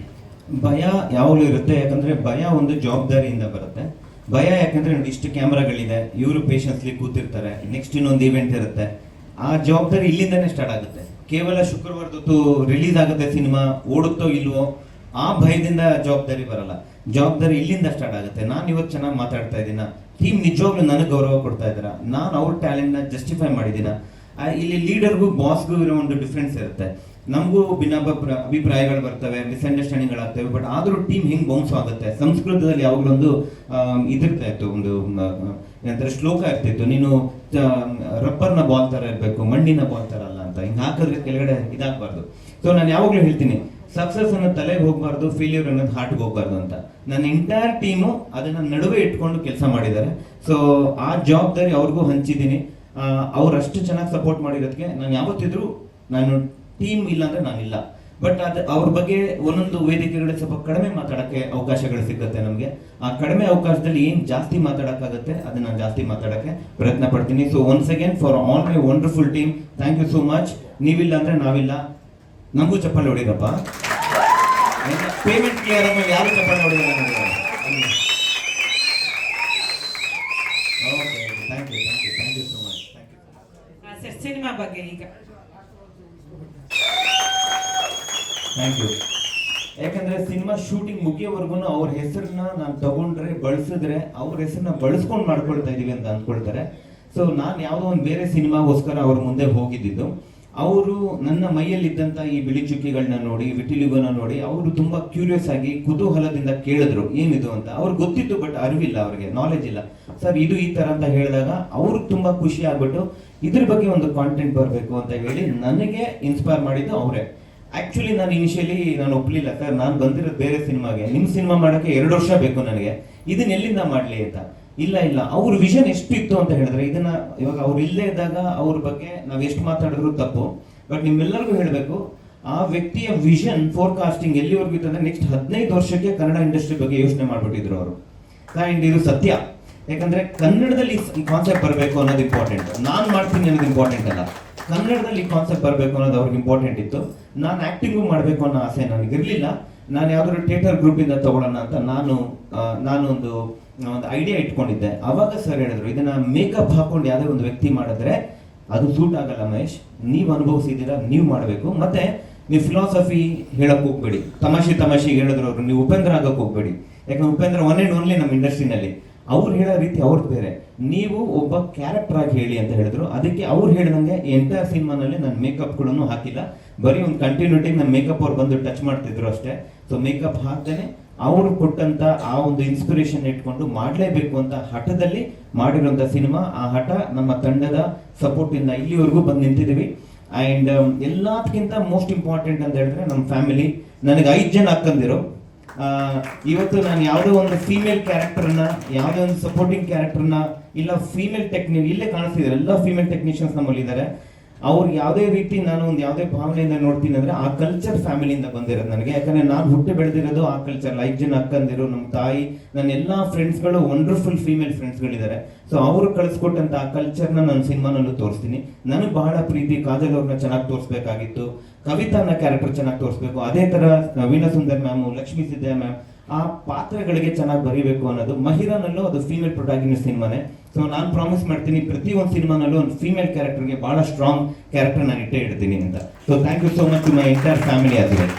ಭಯ ಯಾವಾಗಲೂ ಇರುತ್ತೆ, ಯಾಕಂದ್ರೆ ಭಯ ಒಂದು ಜವಾಬ್ದಾರಿಯಿಂದ ಬರುತ್ತೆ. ಭಯ ಯಾಕಂದ್ರೆ ನೋಡಿ ಇಷ್ಟು ಕ್ಯಾಮ್ರಾಗಳಿದೆ, ಇವರು ಪೇಷನ್ಸ್ಲಿ ಕೂತಿರ್ತಾರೆ, ನೆಕ್ಸ್ಟ್ ಇನ್ನೊಂದು ಇವೆಂಟ್ ಇರುತ್ತೆ, ಆ ಜವಾಬ್ದಾರಿ ಇಲ್ಲಿಂದನೇ ಸ್ಟಾರ್ಟ್ ಆಗುತ್ತೆ. ಕೇವಲ ಶುಕ್ರವಾರದೊತ್ತು ರಿಲೀಸ್ ಆಗುತ್ತೆ ಸಿನಿಮಾ, ಓಡುತ್ತೋ ಇಲ್ವೋ ಆ ಭಯದಿಂದ ಜವಾಬ್ದಾರಿ ಬರಲ್ಲ, ಜವಾಬ್ದಾರಿ ಇಲ್ಲಿಂದ ಸ್ಟಾರ್ಟ್ ಆಗುತ್ತೆ. ನಾನು ಇವತ್ತು ಚೆನ್ನಾಗಿ ಮಾತಾಡ್ತಾ ಇದ್ದೀನ, ಟೀಮ್ ನಿಜವಾಗ್ಲೂ ನನಗೆ ಗೌರವ ಕೊಡ್ತಾ ಇದ್ದೀರಾ, ನಾನು ಅವ್ರ ಟ್ಯಾಲೆಂಟ್ನ ಜಸ್ಟಿಫೈ ಮಾಡಿದ್ದೀನ. ಇಲ್ಲಿ ಲೀಡರ್ಗೂ ಬಾಸ್ಗೂ ಇರೋ ಒಂದು ಡಿಫ್ರೆನ್ಸ್ ಇರುತ್ತೆ, ನಮಗೂ ಅಭಿಪ್ರಾಯಗಳು ಬರ್ತವೆ, ಮಿಸ್ಅಂಡರ್ಸ್ಟ್ಯಾಂಡಿಂಗ್ಗಳಾಗ್ತವೆ, ಬಟ್ ಆದರೂ ಟೀಮ್ ಹಿಂಗೆ ಬೌನ್ಸ್ ಆಗುತ್ತೆ. ಸಂಸ್ಕೃತದಲ್ಲಿ ಯಾವಾಗಲೊಂದು ಇದಿರ್ತಾ ಇತ್ತು, ಒಂದು ಏನಂತಾರೆ ಶ್ಲೋಕ ಇರ್ತಿತ್ತು, ನೀನು ರಬ್ಬರ್ನ ಬಾಲ್ ಥರ ಇರಬೇಕು, ಮಣ್ಣಿನ ಬಾಲ್ ಥರ ಅಲ್ಲ ಅಂತ. ಹಿಂಗೆ ಹಾಕಿದ್ರೆ ಕೆಳಗಡೆ ಇದಾಗಬಾರ್ದು. ಸೊ ನಾನು ಯಾವಾಗಲೂ ಹೇಳ್ತೀನಿ, ಸಕ್ಸಸ್ ಅನ್ನೋ ತಲೆಗೆ ಹೋಗಬಾರ್ದು, ಫೇಲ್ಯೂರ್ ಅನ್ನೋದು ಹಾರ್ಟ್ಗೆ ಹೋಗಬಾರ್ದು ಅಂತ. ನನ್ನ ಎಂಟೈರ್ ಟೀಮು ಅದನ್ನ ನಡುವೆ ಇಟ್ಕೊಂಡು ಕೆಲಸ ಮಾಡಿದ್ದಾರೆ. ಸೊ ಆ ಜವಾಬ್ದಾರಿ ಅವ್ರಿಗೂ ಹಂಚಿದ್ದೀನಿ. ಅವ್ರು ಅಷ್ಟು ಚೆನ್ನಾಗಿ ಸಪೋರ್ಟ್ ಮಾಡಿರೋದಕ್ಕೆ ನಾನು ಯಾವತ್ತಿದ್ರು, ನಾನು ಟೀಮ್ ಇಲ್ಲ ಅಂದ್ರೆ ನಾನಿಲ್ಲ. ಬಟ್ ಅದು ಅವ್ರ ಬಗ್ಗೆ ಒಂದೊಂದು ವೇದಿಕೆಗಳಲ್ಲಿ ಸ್ವಲ್ಪ ಕಡಿಮೆ ಮಾತಾಡೋಕ್ಕೆ ಅವಕಾಶಗಳು ಸಿಗುತ್ತೆ ನಮಗೆ. ಆ ಕಡಿಮೆ ಅವಕಾಶದಲ್ಲಿ ಏನು ಜಾಸ್ತಿ ಮಾತಾಡೋಕ್ಕಾಗುತ್ತೆ ಅದನ್ನ ನಾನು ಜಾಸ್ತಿ ಮಾತಾಡೋಕ್ಕೆ ಪ್ರಯತ್ನ ಪಡ್ತೀನಿ. So once again for all my wonderful team, thank you so much. ನೀವಿಲ್ಲ ಅಂದ್ರೆ ನಾವಿಲ್ಲ. ನಮಗೂ ಚಪ್ಪಾಳೆ ಹೊಡಿರಪ್ಪ. ಪೇಮೆಂಟ್ ಕ್ಲಿಯರ್ ಆದ್ಮೇಲೆ ಯಾರು ಚಪ್ಪಾಳೆ ಹೊಡಿಲ್ಲ ನನಗೆ. Okay, thank you so much.
Sir, cinema ಬಗ್ಗೆ ಈಗ
ಥ್ಯಾಂಕ್ ಯು. ಯಾಕಂದ್ರೆ ಸಿನಿಮಾ ಶೂಟಿಂಗ್ ಮುಗಿಯೋವರೆಗೂ ಅವ್ರ ಹೆಸರನ್ನ ನಾನು ತಗೊಂಡ್ರೆ ಬಳಸಿದ್ರೆ ಅವ್ರ ಹೆಸರನ್ನ ಬಳಸ್ಕೊಂಡು ಮಾಡ್ಕೊಳ್ತಾ ಇದೀವಿ ಅಂತ ಅಂದ್ಕೊಳ್ತಾರೆ. ಸೊ ನಾನು ಯಾವುದೋ ಒಂದು ಬೇರೆ ಸಿನಿಮಾಗೋಸ್ಕರ ಅವ್ರ ಮುಂದೆ ಹೋಗಿದ್ದು, ಅವರು ನನ್ನ ಮೈಯಲ್ಲಿದ್ದಂಥ ಈ ಬಿಳಿ ಚುಕ್ಕಿಗಳನ್ನ ನೋಡಿ, ವಿಟಿಲಿಗೋನ ನೋಡಿ ಅವರು ತುಂಬಾ ಕ್ಯೂರಿಯಸ್ ಆಗಿ ಕುತೂಹಲದಿಂದ ಕೇಳಿದ್ರು ಏನಿದು ಅಂತ. ಅವ್ರಿಗೆ ಗೊತ್ತಿತ್ತು, ಬಟ್ ಅರಿವಿಲ್ಲ, ಅವ್ರಿಗೆ ನಾಲೆಜ್ ಇಲ್ಲ. ಸರ್ ಇದು ಈ ತರ ಅಂತ ಹೇಳಿದಾಗ ಅವ್ರಿಗೆ ತುಂಬಾ ಖುಷಿ ಆಗ್ಬಿಟ್ಟು ಇದ್ರ ಬಗ್ಗೆ ಒಂದು ಕಾಂಟೆಂಟ್ ಬರಬೇಕು ಅಂತ ಹೇಳಿ ನನಗೆ ಇನ್ಸ್ಪೈರ್ ಮಾಡಿದ್ದು ಅವರೇ. ಆಕ್ಚುಲಿ ನಾನು ಇನಿಷಿಯಲಿ ನಾನು ಒಪ್ಲಿಲ್ಲ, ಸರ್ ನಾನು ಬಂದಿರೋದು ಬೇರೆ ಸಿನಿಮಾಗೆ, ನಿಮ್ಮ ಸಿನಿಮಾ ಮಾಡೋಕ್ಕೆ 2 ವರ್ಷ ಬೇಕು ನನಗೆ, ಇದನ್ನ ಎಲ್ಲಿಂದ ಮಾಡಲಿ ಅಂತ. ಇಲ್ಲ ಅವ್ರ ವಿಷನ್ ಎಷ್ಟು ಇತ್ತು ಅಂತ ಹೇಳಿದ್ರೆ, ಇದನ್ನ ಇವಾಗ ಅವ್ರು ಇಲ್ಲೇ ಇದ್ದಾಗ ಅವ್ರ ಬಗ್ಗೆ ನಾವು ಎಷ್ಟು ಮಾತಾಡಿದ್ರು ತಪ್ಪು. ಬಟ್ ನಿಮ್ಮೆಲ್ಲರಿಗೂ ಹೇಳಬೇಕು, ಆ ವ್ಯಕ್ತಿಯ ವಿಷನ್ ಫೋರ್ಕಾಸ್ಟಿಂಗ್ ಎಲ್ಲಿವರೆಗೂ ಇತ್ತು ಅಂದ್ರೆ ನೆಕ್ಸ್ಟ್ 15 ವರ್ಷಕ್ಕೆ ಕನ್ನಡ ಇಂಡಸ್ಟ್ರಿ ಬಗ್ಗೆ ಯೋಚನೆ ಮಾಡ್ಬಿಟ್ಟಿದ್ರು ಅವರು. ಅಂಡ್ ಇದು ಸತ್ಯ. ಯಾಕಂದ್ರೆ ಕನ್ನಡದಲ್ಲಿ ಈ ಕಾನ್ಸೆಪ್ಟ್ ಬರಬೇಕು ಅನ್ನೋದು ಇಂಪಾರ್ಟೆಂಟ್, ನಾನು ಮಾಡ್ತೀನಿ ಅನ್ನೋದು ಇಂಪಾರ್ಟೆಂಟ್ ಅಲ್ಲ, ಕನ್ನಡದಲ್ಲಿ ಈ ಕಾನ್ಸೆಪ್ಟ್ ಬರಬೇಕು ಅನ್ನೋದು ಅವ್ರಿಗೆ ಇಂಪಾರ್ಟೆಂಟ್ ಇತ್ತು. ನಾನು ಆಕ್ಟಿಂಗು ಮಾಡಬೇಕು ಅನ್ನೋ ಆಸೆ ನನಗಿರಲಿಲ್ಲ. ನಾನು ಯಾವ್ದಾದ್ರು ಥಿಯೇಟರ್ ಗ್ರೂಪಿಂದ ತಗೊಳ್ಳೋಣ ಅಂತ ನಾನೊಂದು ಐಡಿಯಾ ಇಟ್ಕೊಂಡಿದ್ದೆ. ಅವಾಗ ಸರ್ ಹೇಳಿದ್ರು, ಇದನ್ನ ಮೇಕಪ್ ಹಾಕೊಂಡು ಯಾವುದೇ ಒಂದು ವ್ಯಕ್ತಿ ಮಾಡಿದ್ರೆ ಅದು ಸೂಟ್ ಆಗಲ್ಲ ಮಹೇಶ್, ನೀವು ಅನುಭವಿಸಿದ್ದೀರಾ, ನೀವು ಮಾಡಬೇಕು. ಮತ್ತೆ ನೀವು ಫಿಲಾಸಫಿ ಹೇಳಕ್ ಹೋಗ್ಬೇಡಿ, ತಮಾಷೆಗೆ ಹೇಳಿದ್ರು ಅವರು, ನೀವು ಉಪೇಂದ್ರ ಆಗಕ್ಕೆ ಹೋಗ್ಬೇಡಿ. ಯಾಕಂದ್ರೆ ಉಪೇಂದ್ರ ಒನ್ ಅಂಡ್ ಓನ್ಲಿ ನಮ್ಮ ಇಂಡಸ್ಟ್ರಿನಲ್ಲಿ, ಅವ್ರು ಹೇಳೋ ರೀತಿ ಅವ್ರದ್ದು ಬೇರೆ, ನೀವು ಒಬ್ಬ ಕ್ಯಾರೆಕ್ಟರ್ ಆಗಿ ಹೇಳಿ ಅಂತ ಹೇಳಿದ್ರು. ಅದಕ್ಕೆ ಅವ್ರು ಹೇಳಿದಂಗೆ ಎಂಟೈರ್ ಸಿನಿಮಾನಲ್ಲಿ ನಾನು ಮೇಕಪ್ಗಳನ್ನು ಹಾಕಿಲ್ಲ, ಬರೀ ಒಂದು ಕಂಟಿನ್ಯೂಟಿಗೆ ನನ್ನ ಮೇಕಪ್ ಅವ್ರು ಬಂದು ಟಚ್ ಮಾಡ್ತಿದ್ರು ಅಷ್ಟೇ. ಸೊ ಮೇಕಪ್ ಹಾಕ್ದೇನೆ ಅವರು ಕೊಟ್ಟಂತ ಆ ಒಂದು ಇನ್ಸ್ಪಿರೇಷನ್ ಇಟ್ಕೊಂಡು ಮಾಡಲೇಬೇಕು ಅಂತ ಹಠದಲ್ಲಿ ಮಾಡಿರುವಂತ ಸಿನಿಮಾ. ಆ ಹಠ ನಮ್ಮ ತಂಡದ ಸಪೋರ್ಟ್ ಇಂದ ಇಲ್ಲಿವರೆಗೂ ಬಂದು ನಿಂತಿದ್ದೀವಿ. ಅಂಡ್ ಎಲ್ಲದಕ್ಕಿಂತ ಮೋಸ್ಟ್ ಇಂಪಾರ್ಟೆಂಟ್ ಅಂತ ಹೇಳಿದ್ರೆ ನಮ್ಮ ಫ್ಯಾಮಿಲಿ. ನನಗೆ 5 ಜನ ಅಕ್ಕಂದಿರು. ಇವತ್ತು ನಾನು ಯಾವುದೋ ಒಂದು ಫೀಮೇಲ್ ಕ್ಯಾರೆಕ್ಟರ್ನ, ಯಾವುದೋ ಒಂದು ಸಪೋರ್ಟಿಂಗ್ ಕ್ಯಾರೆಕ್ಟರ್ನ, ಇಲ್ಲ ಫೀಮೇಲ್ ಇಲ್ಲೇ ಕಾಣಿಸ್ತಿದ್ದಾರೆ, ಎಲ್ಲ ಫೀಮೇಲ್ ಟೆಕ್ನಿಷಿಯನ್ಸ್ ನಮ್ಮಲ್ಲಿ ಇದ್ದಾರೆ. ಅವ್ರು ಯಾವುದೇ ರೀತಿ ನಾನು ಒಂದು ಯಾವುದೇ ಭಾವನೆಯಿಂದ ನೋಡ್ತೀನಿ ಅಂದ್ರೆ ಆ ಕಲ್ಚರ್ ಫ್ಯಾಮಿಲಿಯಿಂದ ಬಂದಿರೋದು ನನಗೆ. ಯಾಕಂದ್ರೆ ನಾನು ಹುಟ್ಟು ಬೆಳೆದಿರೋದು ಆ ಕಲ್ಚರ್. 5 ಜನ ಅಕ್ಕಂದಿರು, ನಮ್ಮ ತಾಯಿ, ನನ್ನ ಎಲ್ಲ ಫ್ರೆಂಡ್ಸ್ಗಳು ವಂಡರ್ಫುಲ್ ಫೀಮೇಲ್ ಫ್ರೆಂಡ್ಸ್ಗಳಿದ್ದಾರೆ. ಸೊ ಅವರು ಕಳಿಸ್ಕೊಟ್ಟಂತ ಆ ಕಲ್ಚರ್ನ ನನ್ನ ಸಿನಿಮಾನಲ್ಲೂ ತೋರಿಸ್ತೀನಿ. ನನಗೆ ಬಹಳ ಪ್ರೀತಿ ಕಾಜಲ್ ಅವ್ರನ್ನ ಚೆನ್ನಾಗಿ ತೋರಿಸ್ಬೇಕಾಗಿತ್ತು, ಕವಿತಾನ ಕ್ಯಾರೆಕ್ಟರ್ ಚೆನ್ನಾಗಿ ತೋರಿಸ್ಬೇಕು, ಅದೇ ತರ ವೀಣಾ ಸುಂದರ್ ಮ್ಯಾಮ್, ಲಕ್ಷ್ಮೀ ಸಿದ್ಧಯ್ಯ ಮ್ಯಾಮ್ ಆ ಪಾತ್ರಗಳಿಗೆ ಚೆನ್ನಾಗಿ ಬರೀಬೇಕು ಅನ್ನೋದು. ಮಹಿರಾನಲ್ಲೂ ಅದು ಫೀಮೇಲ್ ಪ್ರೊಟಾಗನಿಸ್ಟ್ ಸಿನಿಮಾನೇ. ಸೊ ನಾನು ಪ್ರಾಮಿಸ್ ಮಾಡ್ತೀನಿ, ಪ್ರತಿ ಒಂದು ಸಿನಿಮಾನಲ್ಲೂ ಒಂದು ಫೀಮೇಲ್ ಕ್ಯಾರೆಕ್ಟರ್ಗೆ ಬಹಳ ಸ್ಟ್ರಾಂಗ್ ಕ್ಯಾರೆಕ್ಟರ್ ನಾನು ಇಟ್ಟೇ ಇಡ್ತೀನಿ ಅಂತ. So thank you so much to my entire family as well.